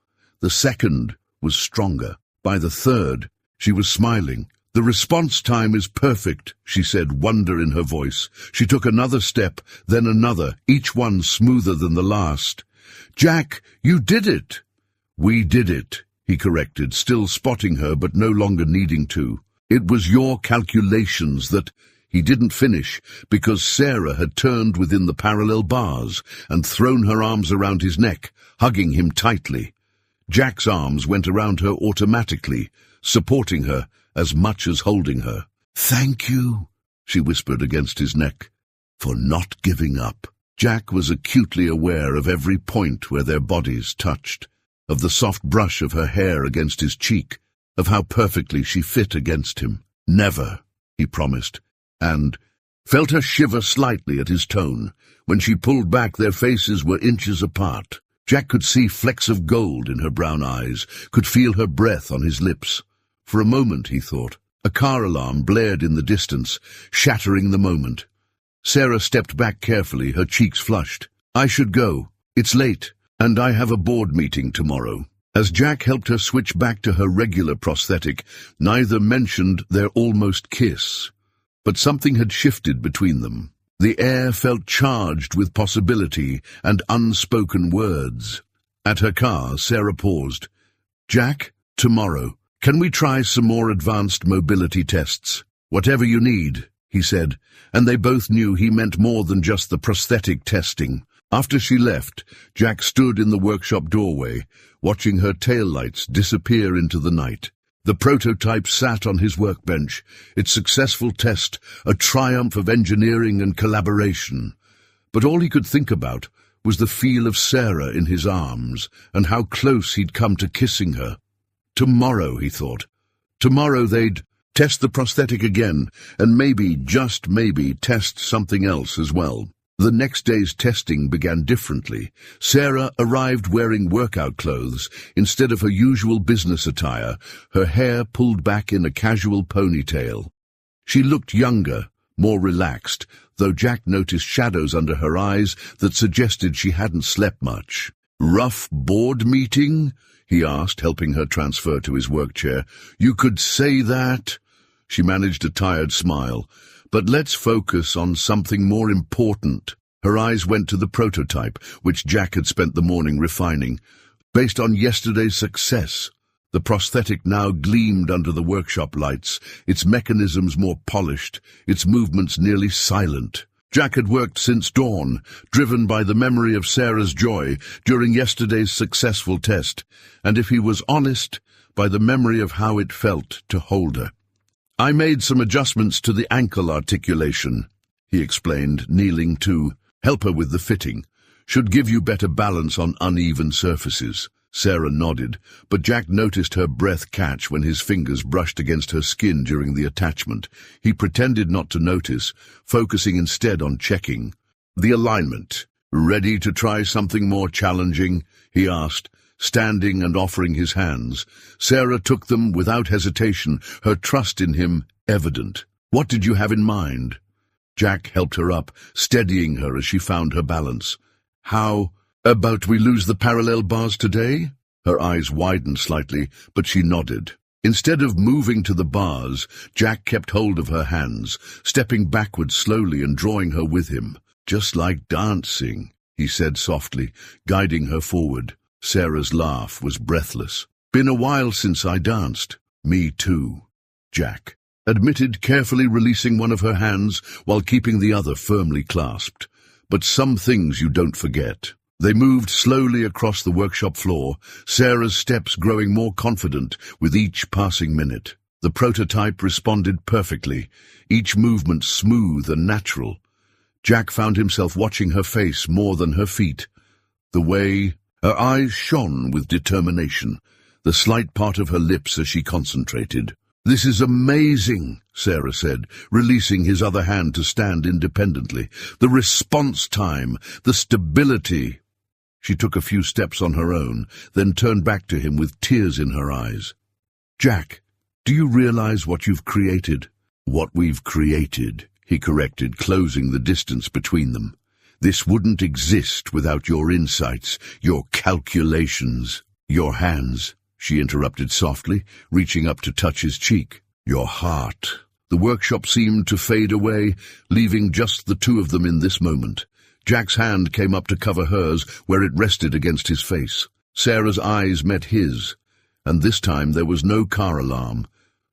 The second was stronger. By the third, she was smiling. "The response time is perfect," she said, wonder in her voice. She took another step, then another, each one smoother than the last. "Jack, you did it!" "We did it," he corrected, still spotting her but no longer needing to. "It was your calculations that—" He didn't finish, because Sarah had turned within the parallel bars and thrown her arms around his neck, hugging him tightly. Jack's arms went around her automatically, supporting her as much as holding her. "Thank you," she whispered against his neck, "for not giving up." Jack was acutely aware of every point where their bodies touched, of the soft brush of her hair against his cheek, of how perfectly she fit against him. "Never," he promised, and felt her shiver slightly at his tone. When she pulled back, their faces were inches apart. Jack could see flecks of gold in her brown eyes, could feel her breath on his lips. For a moment, he thought. A car alarm blared in the distance, shattering the moment. Sarah stepped back carefully, her cheeks flushed. "I should go. It's late, and I have a board meeting tomorrow." As Jack helped her switch back to her regular prosthetic, neither mentioned their almost kiss. But something had shifted between them. The air felt charged with possibility and unspoken words. At her car, Sarah paused. "Jack, tomorrow, can we try some more advanced mobility tests?" "Whatever you need," he said, and they both knew he meant more than just the prosthetic testing. After she left, Jack stood in the workshop doorway, watching her taillights disappear into the night. The prototype sat on his workbench, its successful test a triumph of engineering and collaboration. But all he could think about was the feel of Sarah in his arms and how close he'd come to kissing her. Tomorrow, he thought. Tomorrow they'd test the prosthetic again, and maybe, just maybe, test something else as well. The next day's testing began differently. Sarah arrived wearing workout clothes instead of her usual business attire, her hair pulled back in a casual ponytail. She looked younger, more relaxed, though Jack noticed shadows under her eyes that suggested she hadn't slept much. "Rough board meeting?" he asked, helping her transfer to his work chair. "You could say that." She managed a tired smile. "But let's focus on something more important." Her eyes went to the prototype, which Jack had spent the morning refining. Based on yesterday's success, the prosthetic now gleamed under the workshop lights, its mechanisms more polished, its movements nearly silent. Jack had worked since dawn, driven by the memory of Sarah's joy during yesterday's successful test, and if he was honest, by the memory of how it felt to hold her. "I made some adjustments to the ankle articulation," he explained, kneeling to help her with the fitting. "Should give you better balance on uneven surfaces." Sarah nodded, but Jack noticed her breath catch when his fingers brushed against her skin during the attachment. He pretended not to notice, focusing instead on checking the alignment. "Ready to try something more challenging?" he asked, standing and offering his hands. Sarah took them without hesitation, her trust in him evident. "What did you have in mind?" Jack helped her up, steadying her as she found her balance. "How about we lose the parallel bars today?" Her eyes widened slightly, but she nodded. Instead of moving to the bars, Jack kept hold of her hands, stepping backward slowly and drawing her with him. "Just like dancing," he said softly, guiding her forward. Sarah's laugh was breathless. "Been a while since I danced." "Me too," Jack admitted, carefully releasing one of her hands while keeping the other firmly clasped. "But some things you don't forget. They moved slowly across the workshop floor, Sarah's steps growing more confident with each passing minute. The prototype responded perfectly, each movement smooth and natural. Jack found himself watching her face more than her feet. The way her eyes shone with determination, the slight part of her lips as she concentrated. "This is amazing," Sarah said, releasing his other hand to stand independently. "The response time, the stability." She took a few steps on her own, then turned back to him with tears in her eyes. "Jack, do you realize what you've created?" "What we've created," he corrected, closing the distance between them. "This wouldn't exist without your insights, your calculations." "Your hands," she interrupted softly, reaching up to touch his cheek. "Your heart." The workshop seemed to fade away, leaving just the two of them in this moment. Jack's hand came up to cover hers where it rested against his face. Sarah's eyes met his, and this time there was no car alarm,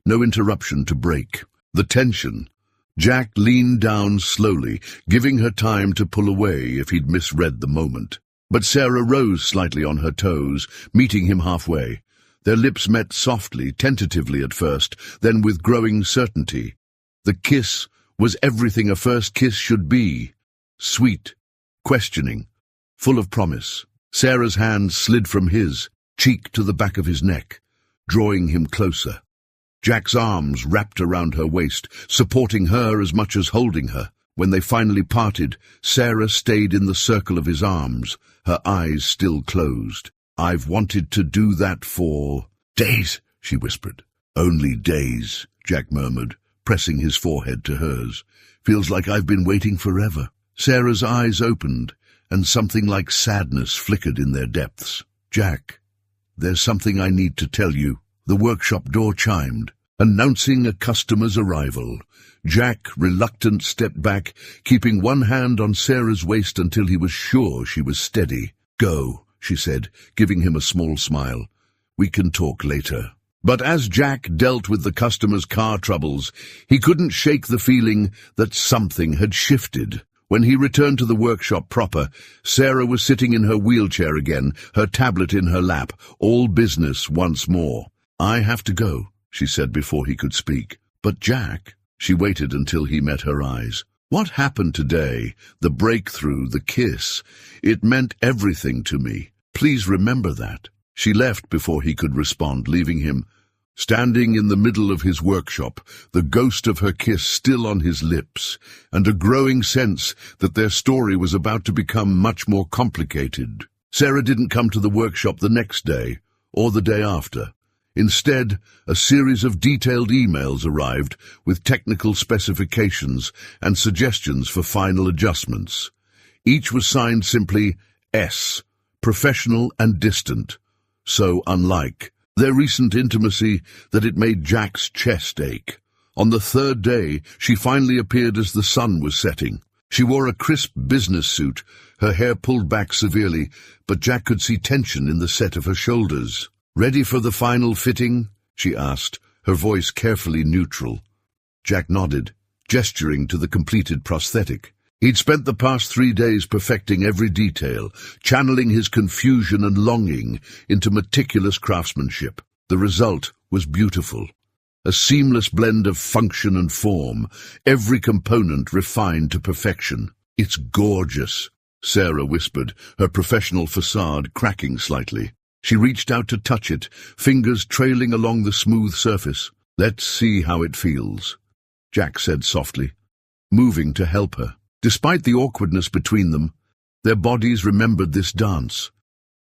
no interruption to break. The tension. Jack leaned down slowly, giving her time to pull away if he'd misread the moment. But Sarah rose slightly on her toes, meeting him halfway. Their lips met softly, tentatively at first, then with growing certainty. The kiss was everything a first kiss should be. Sweet, questioning, full of promise. Sarah's hand slid from his, cheek to the back of his neck, drawing him closer. Jack's arms wrapped around her waist, supporting her as much as holding her. When they finally parted, Sarah stayed in the circle of his arms, her eyes still closed. "I've wanted to do that for days," she whispered. "Only days," Jack murmured, pressing his forehead to hers. "Feels like I've been waiting forever." Sarah's eyes opened, and something like sadness flickered in their depths. "Jack, there's something I need to tell you." The workshop door chimed, announcing a customer's arrival. Jack, reluctant, stepped back, keeping one hand on Sarah's waist until he was sure she was steady. "Go," she said, giving him a small smile. "We can talk later." But as Jack dealt with the customer's car troubles, he couldn't shake the feeling that something had shifted. When he returned to the workshop proper, Sarah was sitting in her wheelchair again, her tablet in her lap, all business once more. "I have to go," she said before he could speak. "But Jack," she waited until he met her eyes. "What happened today? The breakthrough, the kiss. It meant everything to me. Please remember that." She left before he could respond, leaving him standing in the middle of his workshop, the ghost of her kiss still on his lips, and a growing sense that their story was about to become much more complicated. Sarah didn't come to the workshop the next day, or the day after. Instead, a series of detailed emails arrived with technical specifications and suggestions for final adjustments. Each was signed simply S, professional and distant, so unlike their recent intimacy that it made Jack's chest ache. On the third day, she finally appeared as the sun was setting. She wore a crisp business suit, her hair pulled back severely, but Jack could see tension in the set of her shoulders. "Ready for the final fitting?" she asked, her voice carefully neutral. Jack nodded, gesturing to the completed prosthetic. He'd spent the past 3 days perfecting every detail, channeling his confusion and longing into meticulous craftsmanship. The result was beautiful. A seamless blend of function and form, every component refined to perfection. "It's gorgeous," Sarah whispered, her professional facade cracking slightly. She reached out to touch it, fingers trailing along the smooth surface. "Let's see how it feels," Jack said softly, moving to help her. Despite the awkwardness between them, their bodies remembered this dance.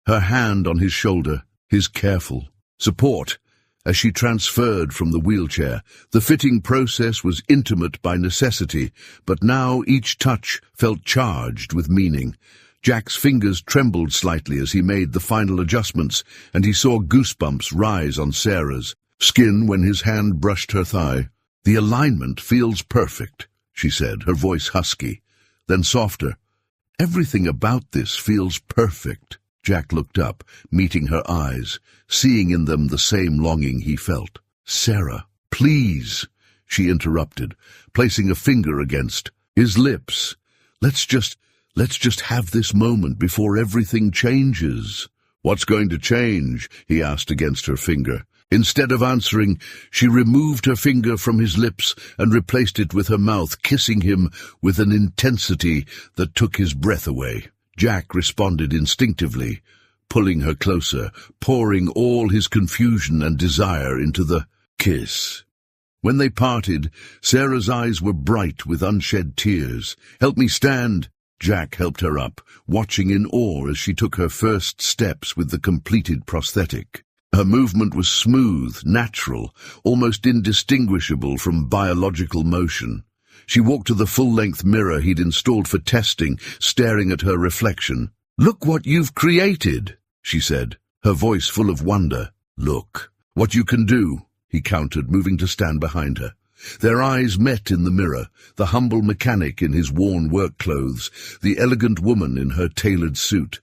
Her hand on his shoulder, his careful support, as she transferred from the wheelchair. The fitting process was intimate by necessity, but now each touch felt charged with meaning. Jack's fingers trembled slightly as he made the final adjustments, and he saw goosebumps rise on Sarah's skin when his hand brushed her thigh. "The alignment feels perfect," she said, her voice husky, then softer. "Everything about this feels perfect." Jack looked up, meeting her eyes, seeing in them the same longing he felt. "Sarah, please," she interrupted, placing a finger against his lips. Let's Let's just have this moment before everything changes." "What's going to change?" he asked against her finger. Instead of answering, she removed her finger from his lips and replaced it with her mouth, kissing him with an intensity that took his breath away. Jack responded instinctively, pulling her closer, pouring all his confusion and desire into the kiss. When they parted, Sarah's eyes were bright with unshed tears. "Help me stand." Jack helped her up, watching in awe as she took her first steps with the completed prosthetic. Her movement was smooth, natural, almost indistinguishable from biological motion. She walked to the full-length mirror he'd installed for testing, staring at her reflection. "Look what you've created," she said, her voice full of wonder. "Look what you can do," he countered, moving to stand behind her. Their eyes met in the mirror, the humble mechanic in his worn work clothes, the elegant woman in her tailored suit.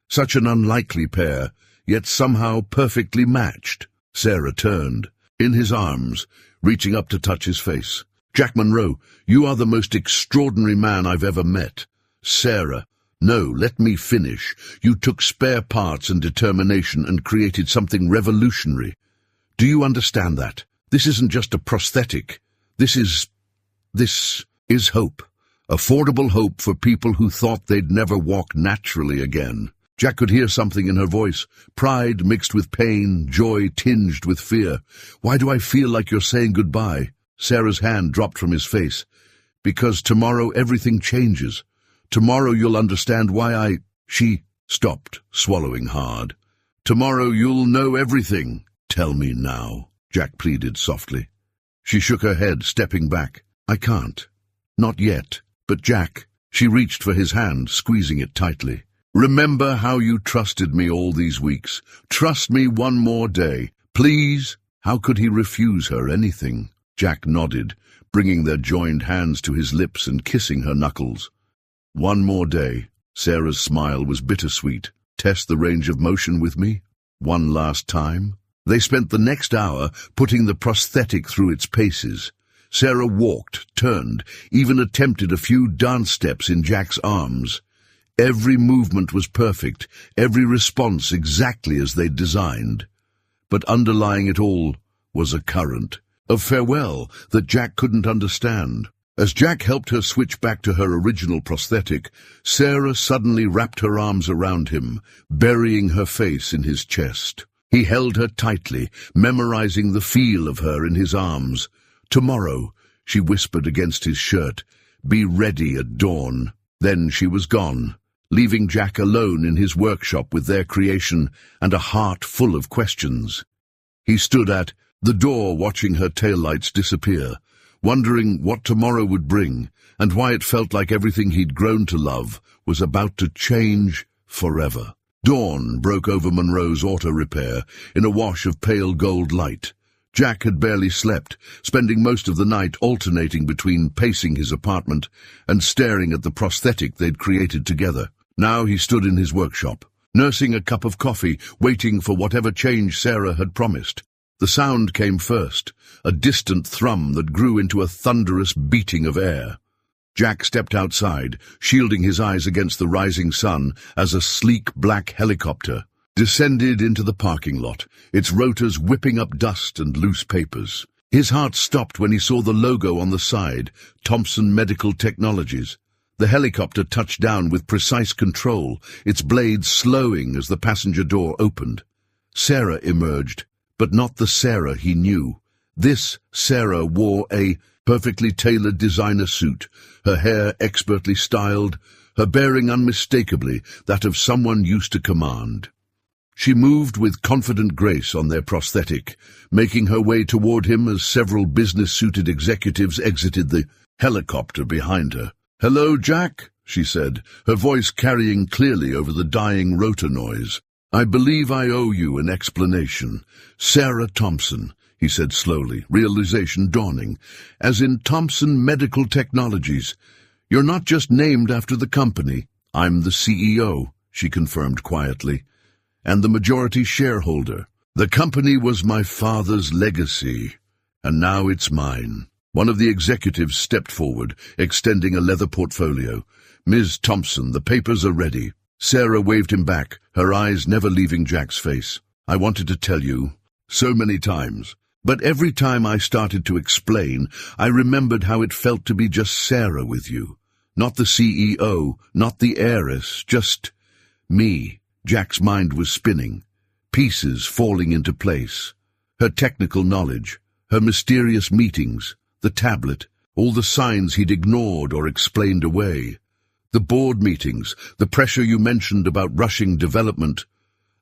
Such an unlikely pair, yet somehow perfectly matched. Sarah turned, in his arms, reaching up to touch his face. "Jack Monroe, you are the most extraordinary man I've ever met." "Sarah, no, let me finish. You took spare parts and determination and created something revolutionary. Do you understand that? This isn't just a prosthetic. This is hope. Affordable hope for people who thought they'd never walk naturally again." Jack could hear something in her voice, pride mixed with pain, joy tinged with fear. "Why do I feel like you're saying goodbye?" Sarah's hand dropped from his face. "Because tomorrow everything changes. Tomorrow you'll understand why She stopped, swallowing hard. "Tomorrow you'll know everything." "Tell me now," Jack pleaded softly. She shook her head, stepping back. "I can't. Not yet." "But Jack," she reached for his hand, squeezing it tightly. "Remember how you trusted me all these weeks. Trust me one more day. Please." How could he refuse her anything? Jack nodded, bringing their joined hands to his lips and kissing her knuckles. "One more day." Sarah's smile was bittersweet. "Test the range of motion with me? One last time?" They spent the next hour putting the prosthetic through its paces. Sarah walked, turned, even attempted a few dance steps in Jack's arms. Every movement was perfect, every response exactly as they'd designed. But underlying it all was a current of farewell that Jack couldn't understand. As Jack helped her switch back to her original prosthetic, Sarah suddenly wrapped her arms around him, burying her face in his chest. He held her tightly, memorizing the feel of her in his arms. "Tomorrow," she whispered against his shirt, "be ready at dawn." Then she was gone, leaving Jack alone in his workshop with their creation and a heart full of questions. He stood at the door watching her taillights disappear, wondering what tomorrow would bring and why it felt like everything he'd grown to love was about to change forever. Dawn broke over Monroe's auto repair in a wash of pale gold light. Jack had barely slept, spending most of the night alternating between pacing his apartment and staring at the prosthetic they'd created together. Now he stood in his workshop, nursing a cup of coffee, waiting for whatever change Sarah had promised. The sound came first, a distant thrum that grew into a thunderous beating of air. Jack stepped outside, shielding his eyes against the rising sun as a sleek black helicopter descended into the parking lot, its rotors whipping up dust and loose papers. His heart stopped when he saw the logo on the side, Thompson Medical Technologies. The helicopter touched down with precise control, its blades slowing as the passenger door opened. Sarah emerged, but not the Sarah he knew. This Sarah wore a perfectly tailored designer suit, her hair expertly styled, her bearing unmistakably that of someone used to command. She moved with confident grace on their prosthetic, making her way toward him as several business-suited executives exited the helicopter behind her. "Hello, Jack," she said, her voice carrying clearly over the dying rotor noise. "I believe I owe you an explanation. Sarah Thompson," he said slowly, realization dawning, "as in Thompson Medical Technologies. You're not just named after the company." "I'm the CEO," she confirmed quietly, "and the majority shareholder. The company was my father's legacy, and now it's mine." One of the executives stepped forward, extending a leather portfolio. "Ms. Thompson, the papers are ready." Sarah waved him back, her eyes never leaving Jack's face. "I wanted to tell you so many times. But every time I started to explain, I remembered how it felt to be just Sarah with you. Not the CEO, not the heiress, just me." Jack's mind was spinning, pieces falling into place. Her technical knowledge, her mysterious meetings, the tablet, all the signs he'd ignored or explained away. The board meetings, the pressure you mentioned about rushing development.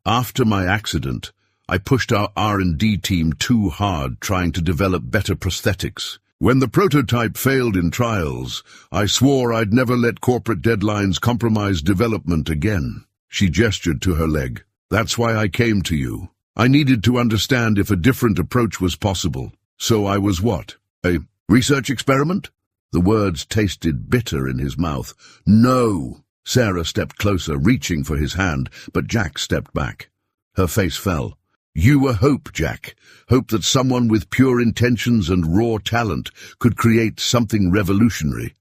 After my accident, I pushed our R&D team too hard trying to develop better prosthetics. When the prototype failed in trials, I swore I'd never let corporate deadlines compromise development again. She gestured to her leg. "That's why I came to you. I needed to understand if a different approach was possible. So I was what? A research experiment?" The words tasted bitter in his mouth. "No!" Sarah stepped closer, reaching for his hand, but Jack stepped back. Her face fell. "You were hope, Jack. Hope that someone with pure intentions and raw talent could create something revolutionary."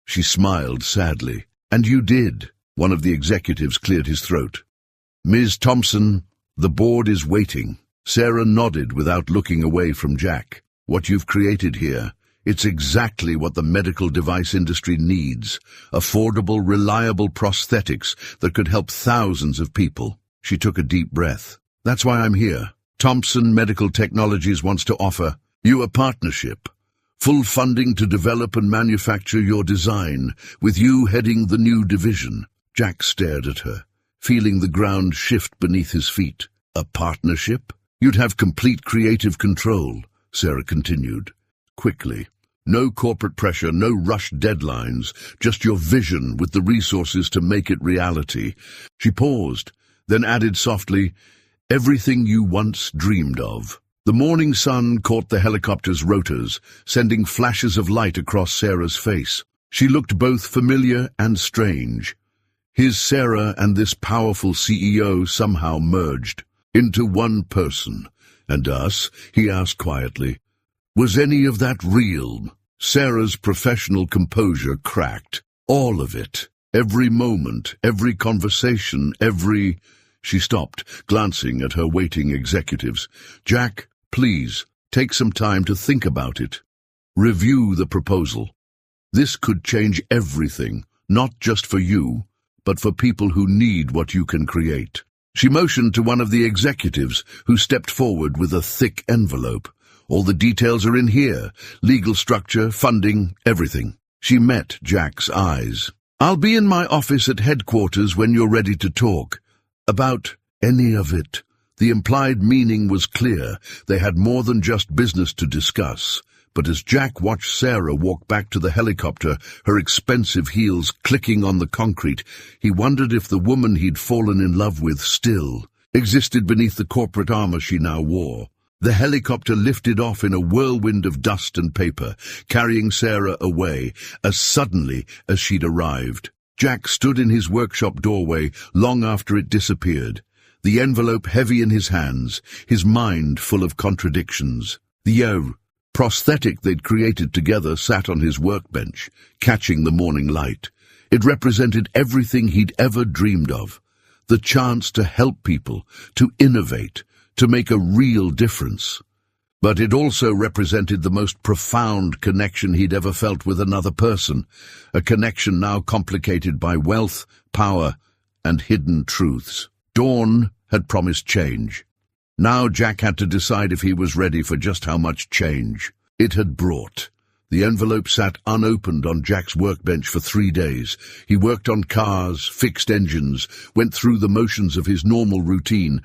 She smiled sadly. "And you did." One of the executives cleared his throat. "Ms. Thompson, the board is waiting." Sarah nodded without looking away from Jack. "What you've created here, it's exactly what the medical device industry needs. Affordable, reliable prosthetics that could help thousands of people." She took a deep breath. "That's why I'm here. Thompson Medical Technologies wants to offer you a partnership. Full funding to develop and manufacture your design, with you heading the new division." Jack stared at her, feeling the ground shift beneath his feet. "A partnership? You'd have complete creative control," Sarah continued, quickly. "No corporate pressure, no rushed deadlines, just your vision with the resources to make it reality." She paused, then added softly, "Everything you once dreamed of." The morning sun caught the helicopter's rotors, sending flashes of light across Sarah's face. She looked both familiar and strange. His Sarah and this powerful CEO somehow merged into one person. "And us?" he asked quietly. "Was any of that real?" Sarah's professional composure cracked. "All of it. Every moment, every conversation, every—" She stopped, glancing at her waiting executives. "Jack, please, take some time to think about it. Review the proposal. This could change everything, not just for you, but for people who need what you can create." She motioned to one of the executives, who stepped forward with a thick envelope. "All the details are in here. Legal structure, funding, everything." She met Jack's eyes. "I'll be in my office at headquarters when you're ready to talk." About any of it. The implied meaning was clear. They had more than just business to discuss. But as Jack watched Sarah walk back to the helicopter, her expensive heels clicking on the concrete, he wondered if the woman he'd fallen in love with still existed beneath the corporate armor she now wore. The helicopter lifted off in a whirlwind of dust and paper, carrying Sarah away as suddenly as she'd arrived. Jack stood in his workshop doorway long after it disappeared, the envelope heavy in his hands, his mind full of contradictions. The prosthetic they'd created together sat on his workbench, catching the morning light. It represented everything he'd ever dreamed of. The chance to help people, to innovate, to make a real difference. But it also represented the most profound connection he'd ever felt with another person, a connection now complicated by wealth, power, and hidden truths. Dawn had promised change. Now Jack had to decide if he was ready for just how much change it had brought. The envelope sat unopened on Jack's workbench for 3 days. He worked on cars, fixed engines, went through the motions of his normal routine,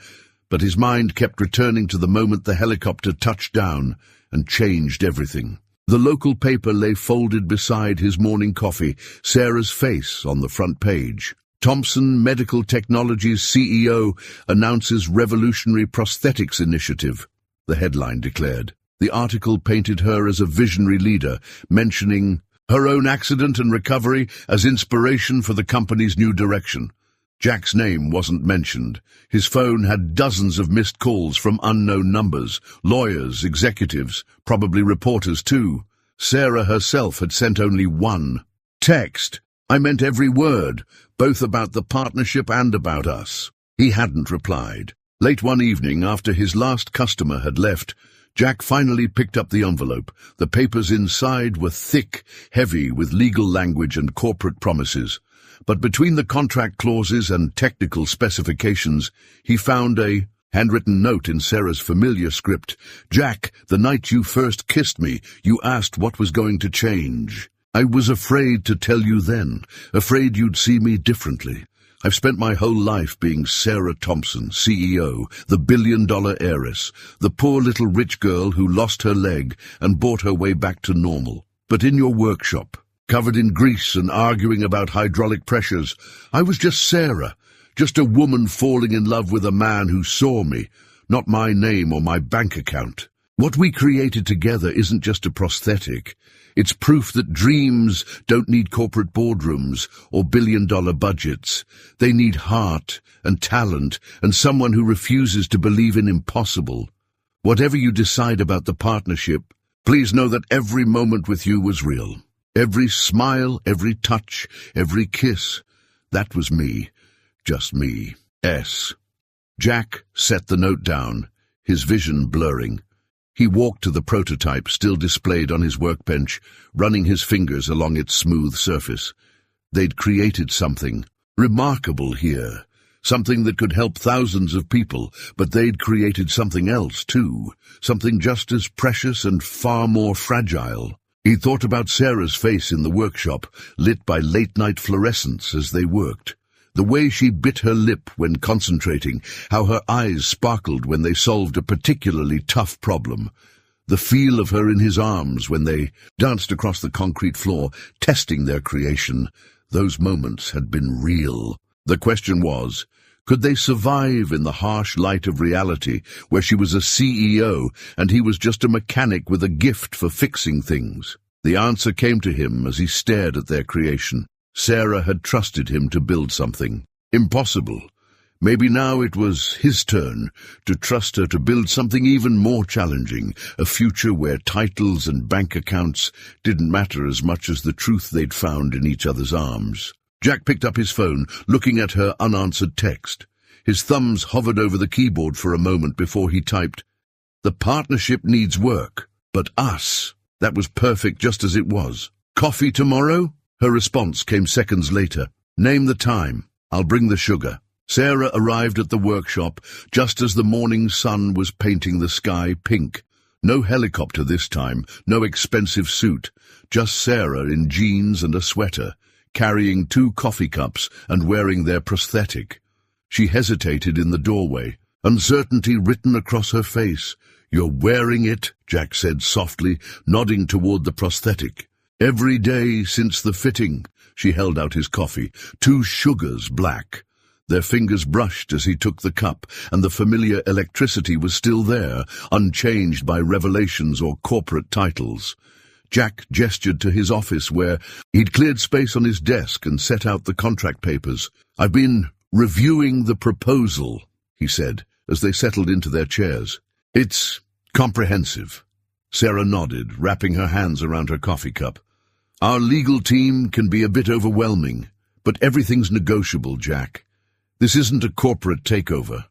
but his mind kept returning to the moment the helicopter touched down and changed everything. The local paper lay folded beside his morning coffee, Sarah's face on the front page. Thompson Medical Technologies CEO announces revolutionary prosthetics initiative, the headline declared. The article painted her as a visionary leader, mentioning her own accident and recovery as inspiration for the company's new direction. Jack's name wasn't mentioned. His phone had dozens of missed calls from unknown numbers, lawyers, executives, probably reporters too. Sarah herself had sent only one text. I meant every word, both about the partnership and about us. He hadn't replied. Late one evening, after his last customer had left, Jack finally picked up the envelope. The papers inside were thick, heavy with legal language and corporate promises. But between the contract clauses and technical specifications, he found a handwritten note in Sarah's familiar script. Jack, the night you first kissed me, you asked what was going to change. I was afraid to tell you then, afraid you'd see me differently. I've spent my whole life being Sarah Thompson, CEO, the billion-dollar heiress, the poor little rich girl who lost her leg and bought her way back to normal. But in your workshop, covered in grease and arguing about hydraulic pressures, I was just Sarah, just a woman falling in love with a man who saw me, not my name or my bank account. What we created together isn't just a prosthetic. It's proof that dreams don't need corporate boardrooms or billion-dollar budgets. They need heart and talent and someone who refuses to believe in impossible. Whatever you decide about the partnership, please know that every moment with you was real. Every smile, every touch, every kiss. That was me. Just me. S. Jack set the note down, his vision blurring. He walked to the prototype still displayed on his workbench, running his fingers along its smooth surface. They'd created something remarkable here, something that could help thousands of people, but they'd created something else too, something just as precious and far more fragile. He thought about Sarah's face in the workshop, lit by late-night fluorescence as they worked. The way she bit her lip when concentrating, how her eyes sparkled when they solved a particularly tough problem. The feel of her in his arms when they danced across the concrete floor, testing their creation. Those moments had been real. The question was, could they survive in the harsh light of reality, where she was a CEO and he was just a mechanic with a gift for fixing things? The answer came to him as he stared at their creation. Sarah had trusted him to build something impossible. Maybe now it was his turn to trust her to build something even more challenging, a future where titles and bank accounts didn't matter as much as the truth they'd found in each other's arms. Jack picked up his phone, looking at her unanswered text. His thumbs hovered over the keyboard for a moment before he typed, "The partnership needs work, but us." That was perfect just as it was. "Coffee tomorrow?" Her response came seconds later. "Name the time. I'll bring the sugar." Sarah arrived at the workshop just as the morning sun was painting the sky pink. No helicopter this time, no expensive suit. Just Sarah in jeans and a sweater, carrying 2 coffee cups and wearing their prosthetic. She hesitated in the doorway, uncertainty written across her face. "You're wearing it," Jack said softly, nodding toward the prosthetic. "Every day since the fitting." She held out his coffee, 2 sugars black. Their fingers brushed as he took the cup, and the familiar electricity was still there, unchanged by revelations or corporate titles. Jack gestured to his office where he'd cleared space on his desk and set out the contract papers. "I've been reviewing the proposal," he said, as they settled into their chairs. "It's comprehensive." Sarah nodded, wrapping her hands around her coffee cup. "Our legal team can be a bit overwhelming, but everything's negotiable, Jack. This isn't a corporate takeover.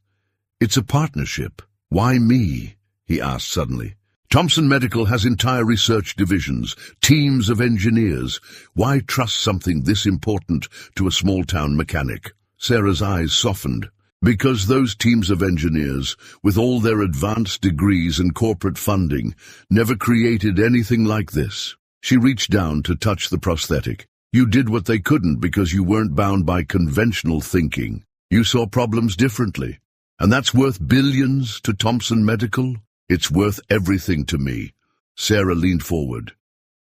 It's a partnership." "Why me?" he asked suddenly. "Thompson Medical has entire research divisions, teams of engineers. Why trust something this important to a small-town mechanic?" Sarah's eyes softened. "Because those teams of engineers, with all their advanced degrees and corporate funding, never created anything like this." She reached down to touch the prosthetic. "You did what they couldn't because you weren't bound by conventional thinking. You saw problems differently. And that's worth billions to Thompson Medical? It's worth everything to me." Sarah leaned forward.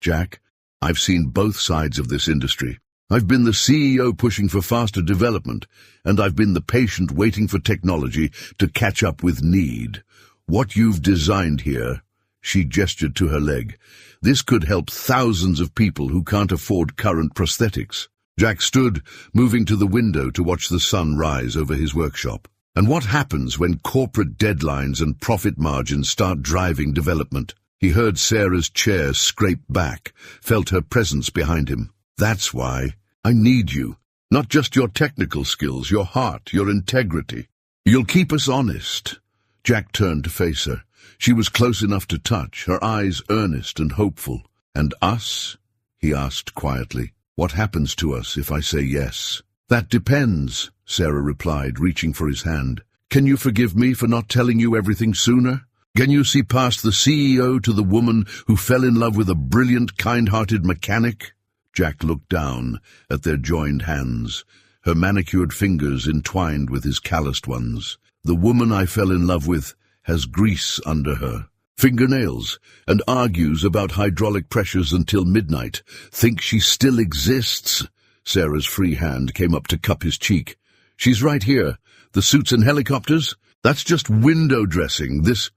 "Jack, I've seen both sides of this industry. I've been the CEO pushing for faster development, and I've been the patient waiting for technology to catch up with need. What you've designed here," she gestured to her leg, "this could help thousands of people who can't afford current prosthetics." Jack stood, moving to the window to watch the sun rise over his workshop. And what happens when corporate deadlines and profit margins start driving development? He heard Sarah's chair scrape back, felt her presence behind him. That's why. I need you. Not just your technical skills, your heart, your integrity. You'll keep us honest. Jack turned to face her. She was close enough to touch, her eyes earnest and hopeful. And us? He asked quietly. What happens to us if I say yes? That depends, Sarah replied, reaching for his hand. Can you forgive me for not telling you everything sooner? Can you see past the CEO to the woman who fell in love with a brilliant, kind-hearted mechanic? Jack looked down at their joined hands, her manicured fingers entwined with his calloused ones. The woman I fell in love with has grease under her, fingernails, and argues about hydraulic pressures until midnight. Think she still exists? Sarah's free hand came up to cup his cheek. She's right here. The suits and helicopters? That's just window dressing. This...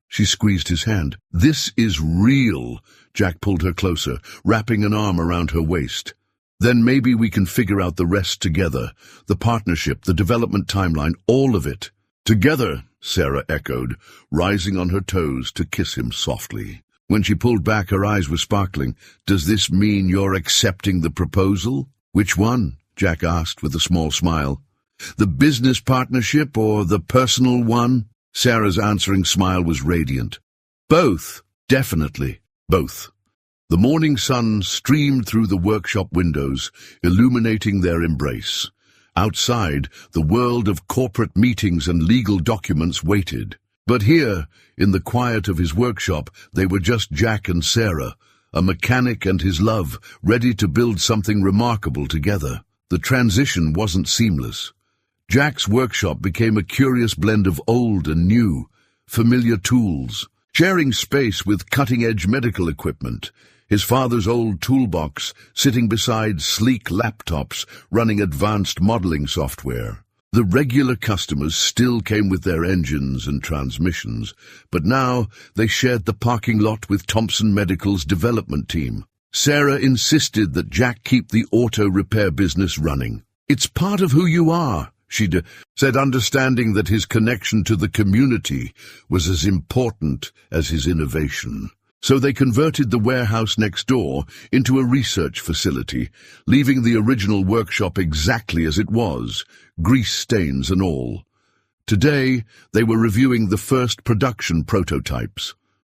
She squeezed his hand. This is real. Jack pulled her closer, wrapping an arm around her waist. Then maybe we can figure out the rest together. The partnership, the development timeline, all of it. Together, Sarah echoed, rising on her toes to kiss him softly. When she pulled back, her eyes were sparkling. Does this mean you're accepting the proposal? Which one? Jack asked with a small smile. The business partnership or the personal one? Sarah's answering smile was radiant. Both, definitely, both. The morning sun streamed through the workshop windows, illuminating their embrace. Outside, the world of corporate meetings and legal documents waited. But here, in the quiet of his workshop, they were just Jack and Sarah, a mechanic and his love, ready to build something remarkable together. The transition wasn't seamless. Jack's workshop became a curious blend of old and new, familiar tools, sharing space with cutting-edge medical equipment, his father's old toolbox sitting beside sleek laptops running advanced modeling software. The regular customers still came with their engines and transmissions, but now they shared the parking lot with Thompson Medical's development team. Sarah insisted that Jack keep the auto repair business running. It's part of who you are, she said, understanding that his connection to the community was as important as his innovation. So they converted the warehouse next door into a research facility, leaving the original workshop exactly as it was, grease stains and all. Today, they were reviewing the first production prototypes.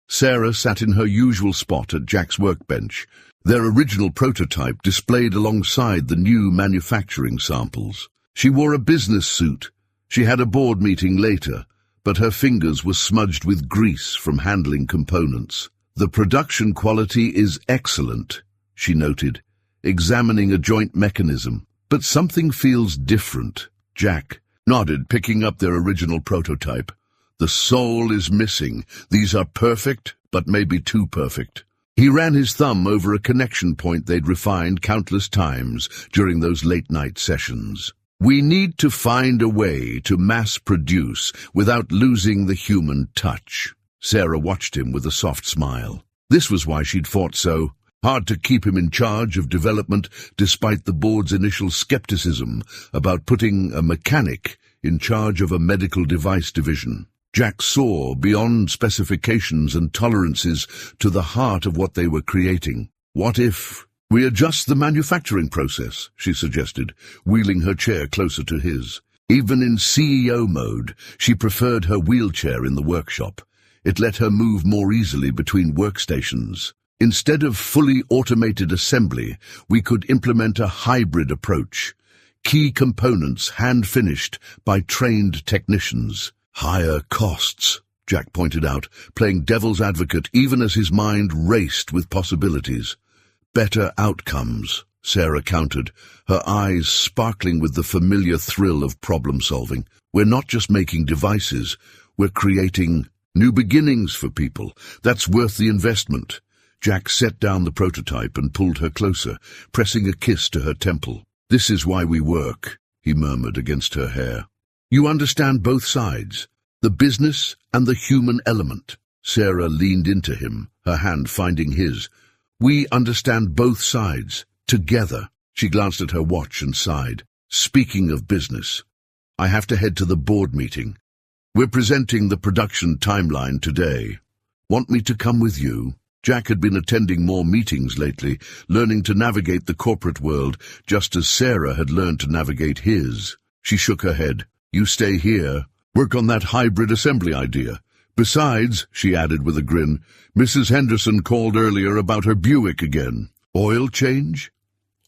Sarah sat in her usual spot at Jack's workbench, their original prototype displayed alongside the new manufacturing samples. She wore a business suit. She had a board meeting later, but her fingers were smudged with grease from handling components. The production quality is excellent, she noted, examining a joint mechanism. But something feels different. Jack nodded, picking up their original prototype. The soul is missing. These are perfect, but maybe too perfect. He ran his thumb over a connection point they'd refined countless times during those late-night sessions. We need to find a way to mass-produce without losing the human touch. Sarah watched him with a soft smile. This was why she'd fought so hard to keep him in charge of development, despite the board's initial skepticism about putting a mechanic in charge of a medical device division. Jack saw beyond specifications and tolerances to the heart of what they were creating. What if we adjust the manufacturing process, she suggested, wheeling her chair closer to his. Even in CEO mode, she preferred her wheelchair in the workshop. It let her move more easily between workstations. Instead of fully automated assembly, we could implement a hybrid approach. Key components hand-finished by trained technicians. Higher costs, Jack pointed out, playing devil's advocate even as his mind raced with possibilities. Better outcomes, Sarah countered, her eyes sparkling with the familiar thrill of problem-solving. We're not just making devices, we're creating new beginnings for people. That's worth the investment. Jack set down the prototype and pulled her closer, pressing a kiss to her temple. This is why we work, he murmured against her hair. You understand both sides, the business and the human element. Sarah leaned into him, her hand finding his. We understand both sides, together. She glanced at her watch and sighed. Speaking of business, I have to head to the board meeting. We're presenting the production timeline today. Want me to come with you? Jack had been attending more meetings lately, learning to navigate the corporate world, just as Sarah had learned to navigate his. She shook her head. You stay here. Work on that hybrid assembly idea. Besides, she added with a grin, Mrs. Henderson called earlier about her Buick again. Oil change?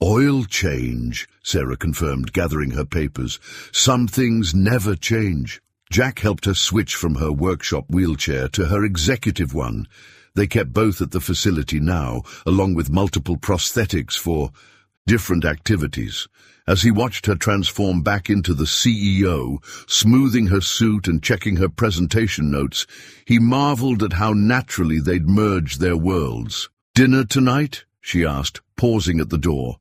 Oil change, Sarah confirmed, gathering her papers. Some things never change. Jack helped her switch from her workshop wheelchair to her executive one. They kept both at the facility now, along with multiple prosthetics for different activities. As he watched her transform back into the CEO, smoothing her suit and checking her presentation notes, he marveled at how naturally they'd merged their worlds. Dinner tonight? She asked, pausing at the door.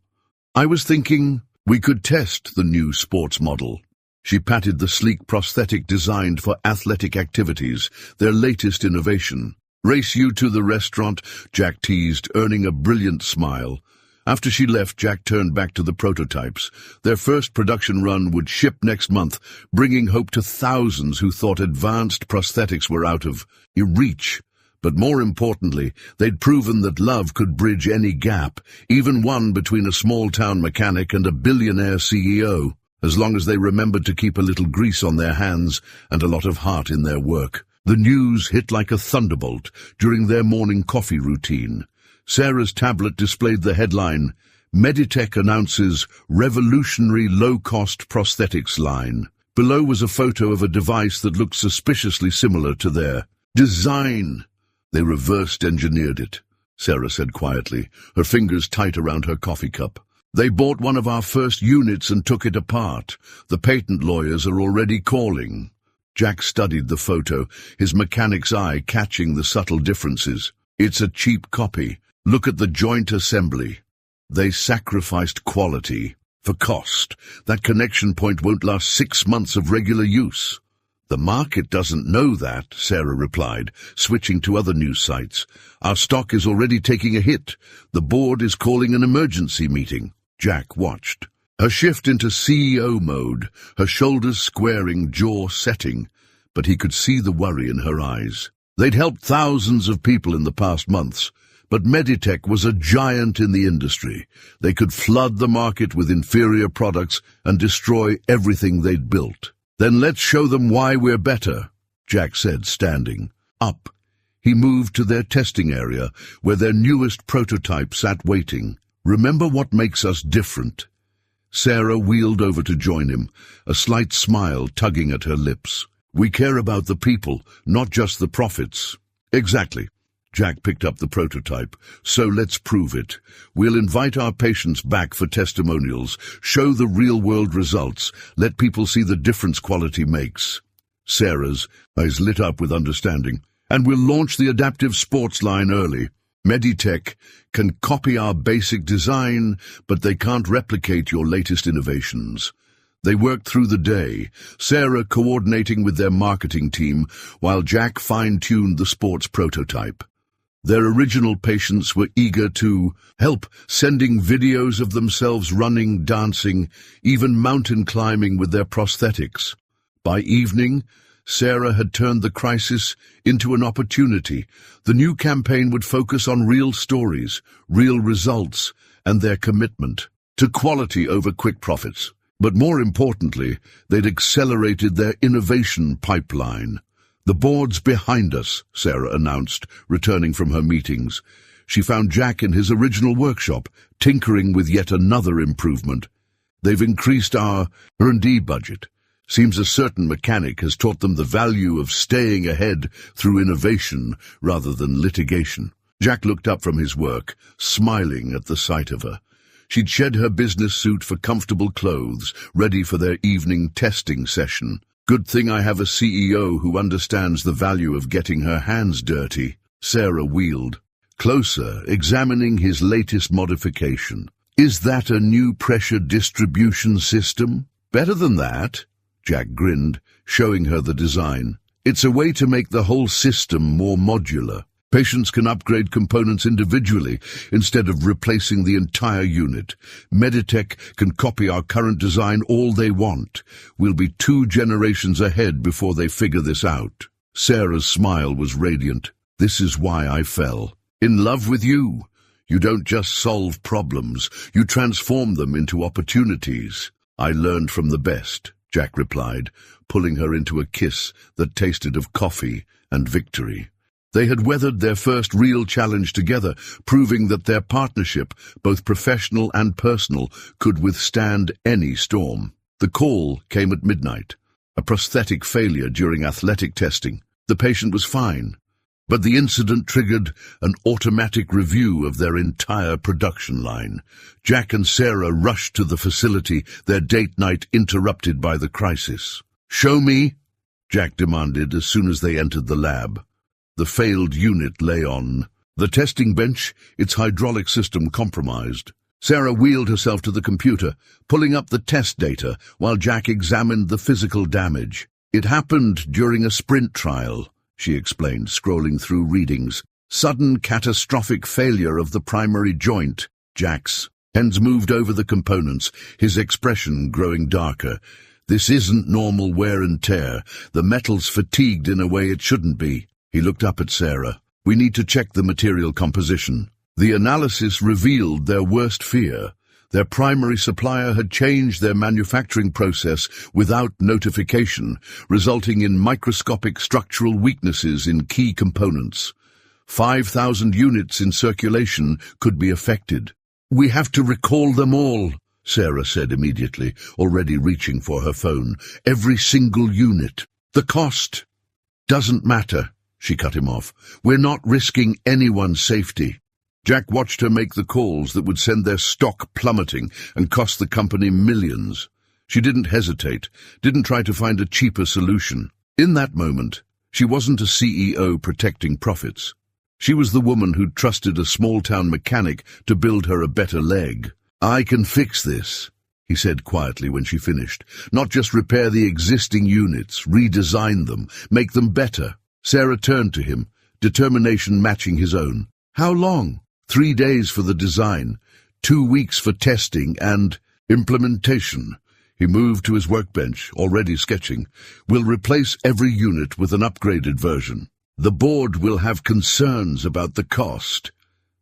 I was thinking we could test the new sports model. She patted the sleek prosthetic designed for athletic activities, their latest innovation. Race you to the restaurant, Jack teased, earning a brilliant smile. After she left, Jack turned back to the prototypes. Their first production run would ship next month, bringing hope to thousands who thought advanced prosthetics were out of reach. But more importantly, they'd proven that love could bridge any gap, even one between a small-town mechanic and a billionaire CEO, as long as they remembered to keep a little grease on their hands and a lot of heart in their work. The news hit like a thunderbolt during their morning coffee routine. Sarah's tablet displayed the headline, Meditech announces revolutionary low-cost prosthetics line. Below was a photo of a device that looked suspiciously similar to their design. They reversed engineered it, Sarah said quietly, her fingers tight around her coffee cup. They bought one of our first units and took it apart. The patent lawyers are already calling. Jack studied the photo, his mechanic's eye catching the subtle differences. It's a cheap copy. Look at the joint assembly. They sacrificed quality for cost. That connection point won't last 6 months of regular use. The market doesn't know that, Sarah replied, switching to other news sites. Our stock is already taking a hit. The board is calling an emergency meeting. Jack watched. Her shift into CEO mode, her shoulders squaring, jaw setting, but he could see the worry in her eyes. They'd helped thousands of people in the past months, but Meditech was a giant in the industry. They could flood the market with inferior products and destroy everything they'd built. Then let's show them why we're better, Jack said, standing up. He moved to their testing area, where their newest prototype sat waiting. Remember what makes us different? Sarah wheeled over to join him, a slight smile tugging at her lips. We care about the people, not just the profits. Exactly. Jack picked up the prototype. So let's prove it. We'll invite our patients back for testimonials, show the real-world results, let people see the difference quality makes. Sarah's eyes lit up with understanding. And we'll launch the adaptive sports line early. Meditech can copy our basic design, but they can't replicate your latest innovations. They worked through the day, Sarah coordinating with their marketing team, while Jack fine-tuned the sports prototype. Their original patients were eager to help, sending videos of themselves running, dancing, even mountain climbing with their prosthetics. By evening, Sarah had turned the crisis into an opportunity. The new campaign would focus on real stories, real results, and their commitment to quality over quick profits. But more importantly, they'd accelerated their innovation pipeline. The board's behind us, Sarah announced, returning from her meetings. She found Jack in his original workshop, tinkering with yet another improvement. They've increased our R&D budget. Seems a certain mechanic has taught them the value of staying ahead through innovation rather than litigation. Jack looked up from his work, smiling at the sight of her. She'd shed her business suit for comfortable clothes, ready for their evening testing session. Good thing I have a CEO who understands the value of getting her hands dirty. Sarah wheeled closer, examining his latest modification. Is that a new pressure distribution system? Better than that, Jack grinned, showing her the design. It's a way to make the whole system more modular. Patients can upgrade components individually instead of replacing the entire unit. Meditech can copy our current design all they want. We'll be 2 generations ahead before they figure this out. Sarah's smile was radiant. This is why I fell in love with you. You don't just solve problems, you transform them into opportunities. I learned from the best, Jack replied, pulling her into a kiss that tasted of coffee and victory. They had weathered their first real challenge together, proving that their partnership, both professional and personal, could withstand any storm. The call came at midnight. A prosthetic failure during athletic testing. The patient was fine, but the incident triggered an automatic review of their entire production line. Jack and Sarah rushed to the facility, their date night interrupted by the crisis. "Show me," Jack demanded as soon as they entered the lab. The failed unit lay on the testing bench, its hydraulic system compromised. Sarah wheeled herself to the computer, pulling up the test data while Jack examined the physical damage. "It happened during a sprint trial," she explained, scrolling through readings. "Sudden catastrophic failure of the primary joint." Jack's hands moved over the components, his expression growing darker. "This isn't normal wear and tear. The metal's fatigued in a way it shouldn't be." He looked up at Sarah. "We need to check the material composition." The analysis revealed their worst fear. Their primary supplier had changed their manufacturing process without notification, resulting in microscopic structural weaknesses in key components. 5,000 units in circulation could be affected. "We have to recall them all," Sarah said immediately, already reaching for her phone. "Every single unit. The cost." "Doesn't matter," she cut him off. "We're not risking anyone's safety." Jack watched her make the calls that would send their stock plummeting and cost the company millions. She didn't hesitate, didn't try to find a cheaper solution. In that moment, she wasn't a CEO protecting profits. She was the woman who'd trusted a small-town mechanic to build her a better leg. "I can fix this," he said quietly when she finished. "Not just repair the existing units, redesign them, make them better." Sarah turned to him, determination matching his own. "How long?" 3 days for the design, 2 weeks for testing and implementation." He moved to his workbench, already sketching. "We'll replace every unit with an upgraded version. The board will have concerns about the cost."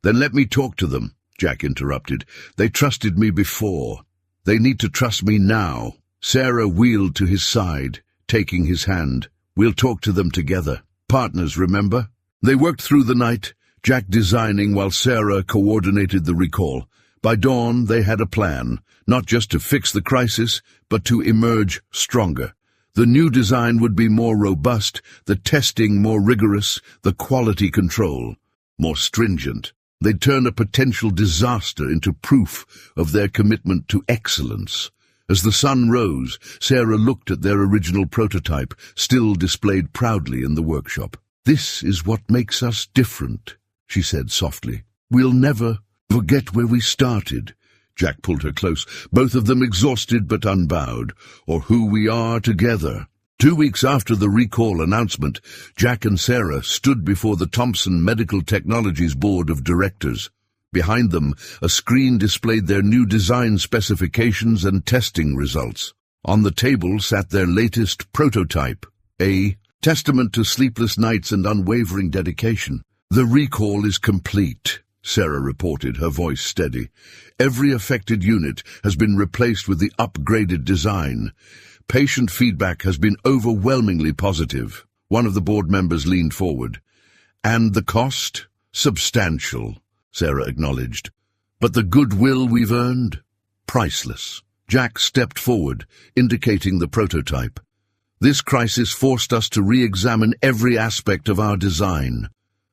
"Then let me talk to them," Jack interrupted. "They trusted me before. They need to trust me now." Sarah wheeled to his side, taking his hand. "We'll talk to them together. Partners, remember?" They worked through the night, Jack designing while Sarah coordinated the recall. By dawn, they had a plan, not just to fix the crisis, but to emerge stronger. The new design would be more robust, the testing more rigorous, the quality control more stringent. They'd turn a potential disaster into proof of their commitment to excellence. As the sun rose, Sarah looked at their original prototype, still displayed proudly in the workshop. "This is what makes us different," she said softly. "We'll never forget where we started." Jack pulled her close, both of them exhausted but unbowed, "or who we are together." 2 weeks after the recall announcement, Jack and Sarah stood before the Thompson Medical Technologies Board of Directors. Behind them, a screen displayed their new design specifications and testing results. On the table sat their latest prototype, a testament to sleepless nights and unwavering dedication. "The recall is complete," Sarah reported, her voice steady. "Every affected unit has been replaced with the upgraded design. Patient feedback has been overwhelmingly positive." One of the board members leaned forward. "And the cost? Substantial," Sarah acknowledged. "But the goodwill we've earned? Priceless." Jack stepped forward, indicating the prototype. "This crisis forced us to re-examine every aspect of our design.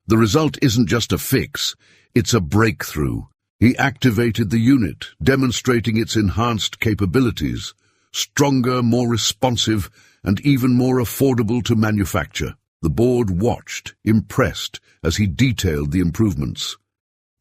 The result isn't just a fix, it's a breakthrough." He activated the unit, demonstrating its enhanced capabilities, stronger, more responsive, and even more affordable to manufacture. The board watched, impressed, as he detailed the improvements.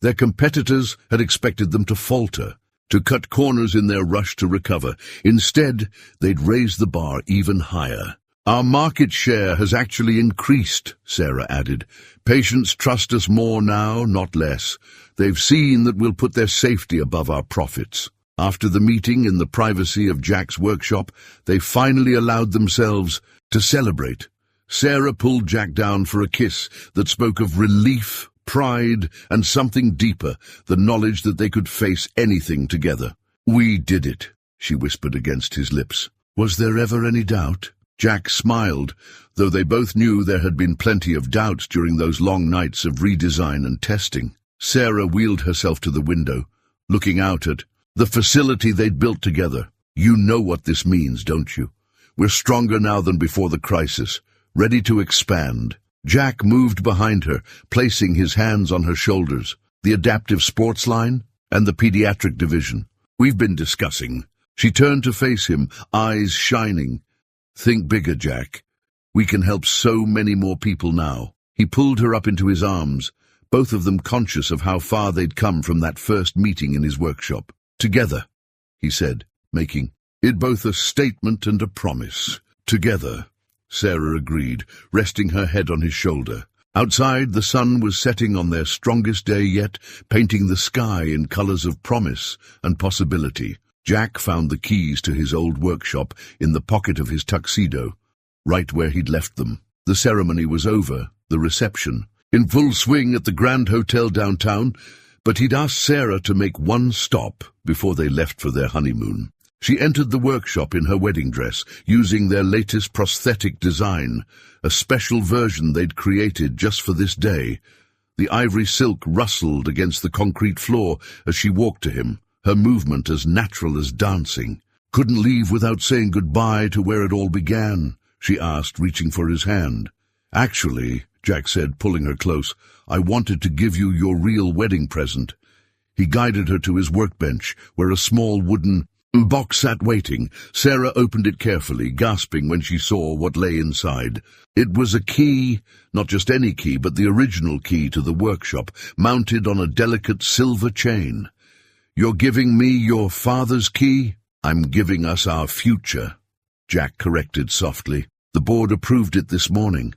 Their competitors had expected them to falter, to cut corners in their rush to recover. Instead, they'd raised the bar even higher. "Our market share has actually increased," Sarah added. "Patients trust us more now, not less. They've seen that we'll put their safety above our profits." After the meeting in the privacy of Jack's workshop, they finally allowed themselves to celebrate. Sarah pulled Jack down for a kiss that spoke of relief, pride, and something deeper, the knowledge that they could face anything together. "We did it," she whispered against his lips. "Was there ever any doubt?" Jack smiled, though they both knew there had been plenty of doubts during those long nights of redesign and testing. Sarah wheeled herself to the window, looking out at the facility they'd built together. "You know what this means, don't you? We're stronger now than before the crisis, ready to expand." Jack moved behind her, placing his hands on her shoulders. "The adaptive sports line and the pediatric division. We've been discussing." She turned to face him, eyes shining. "Think bigger, Jack. We can help so many more people now." He pulled her up into his arms, both of them conscious of how far they'd come from that first meeting in his workshop. "Together," he said, making it both a statement and a promise. "Together," Sarah agreed, resting her head on his shoulder. Outside, the sun was setting on their strongest day yet, painting the sky in colors of promise and possibility. Jack found the keys to his old workshop in the pocket of his tuxedo, right where he'd left them. The ceremony was over, the reception, in full swing at the Grand Hotel downtown, but he'd asked Sarah to make one stop before they left for their honeymoon. She entered the workshop in her wedding dress, using their latest prosthetic design, a special version they'd created just for this day. The ivory silk rustled against the concrete floor as she walked to him, her movement as natural as dancing. "Couldn't leave without saying goodbye to where it all began?" she asked, reaching for his hand. "Actually," Jack said, pulling her close, "I wanted to give you your real wedding present." He guided her to his workbench, where a small wooden box sat waiting. Sarah opened it carefully, gasping when she saw what lay inside. It was a key, not just any key, but the original key to the workshop, mounted on a delicate silver chain. "You're giving me your father's key?" "I'm giving us our future," Jack corrected softly. "The board approved it this morning.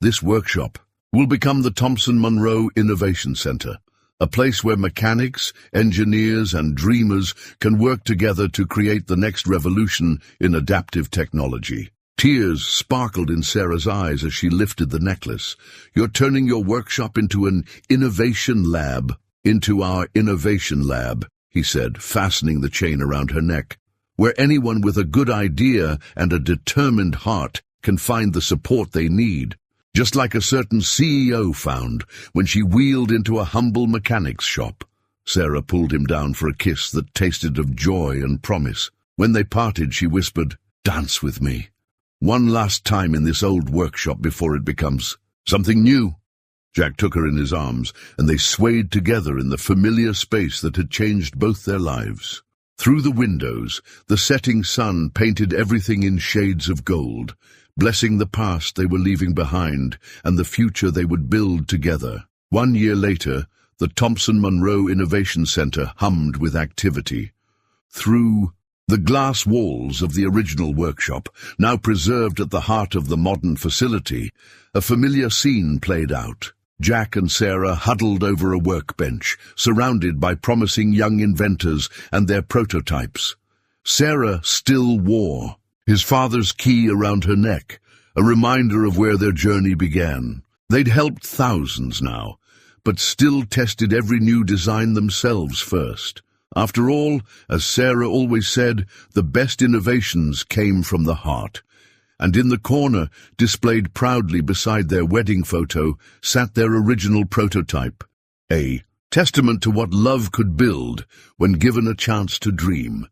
This workshop will become the Thompson-Monroe Innovation Center, a place where mechanics, engineers, and dreamers can work together to create the next revolution in adaptive technology." Tears sparkled in Sarah's eyes as she lifted the necklace. "You're turning your workshop into an innovation lab." "Into our innovation lab," he said, fastening the chain around her neck, "where anyone with a good idea and a determined heart can find the support they need. Just like a certain CEO found when she wheeled into a humble mechanic's shop." Sarah pulled him down for a kiss that tasted of joy and promise. When they parted, she whispered, "Dance with me. One last time in this old workshop before it becomes something new." Jack took her in his arms, and they swayed together in the familiar space that had changed both their lives. Through the windows, the setting sun painted everything in shades of gold, blessing the past they were leaving behind and the future they would build together. 1 year later, the Thompson-Monroe Innovation Center hummed with activity. Through the glass walls of the original workshop, now preserved at the heart of the modern facility, a familiar scene played out. Jack and Sarah huddled over a workbench, surrounded by promising young inventors and their prototypes. Sarah still wore his father's key around her neck, a reminder of where their journey began. They'd helped thousands now, but still tested every new design themselves first. After all, as Sarah always said, the best innovations came from the heart. And in the corner, displayed proudly beside their wedding photo, sat their original prototype, a testament to what love could build when given a chance to dream.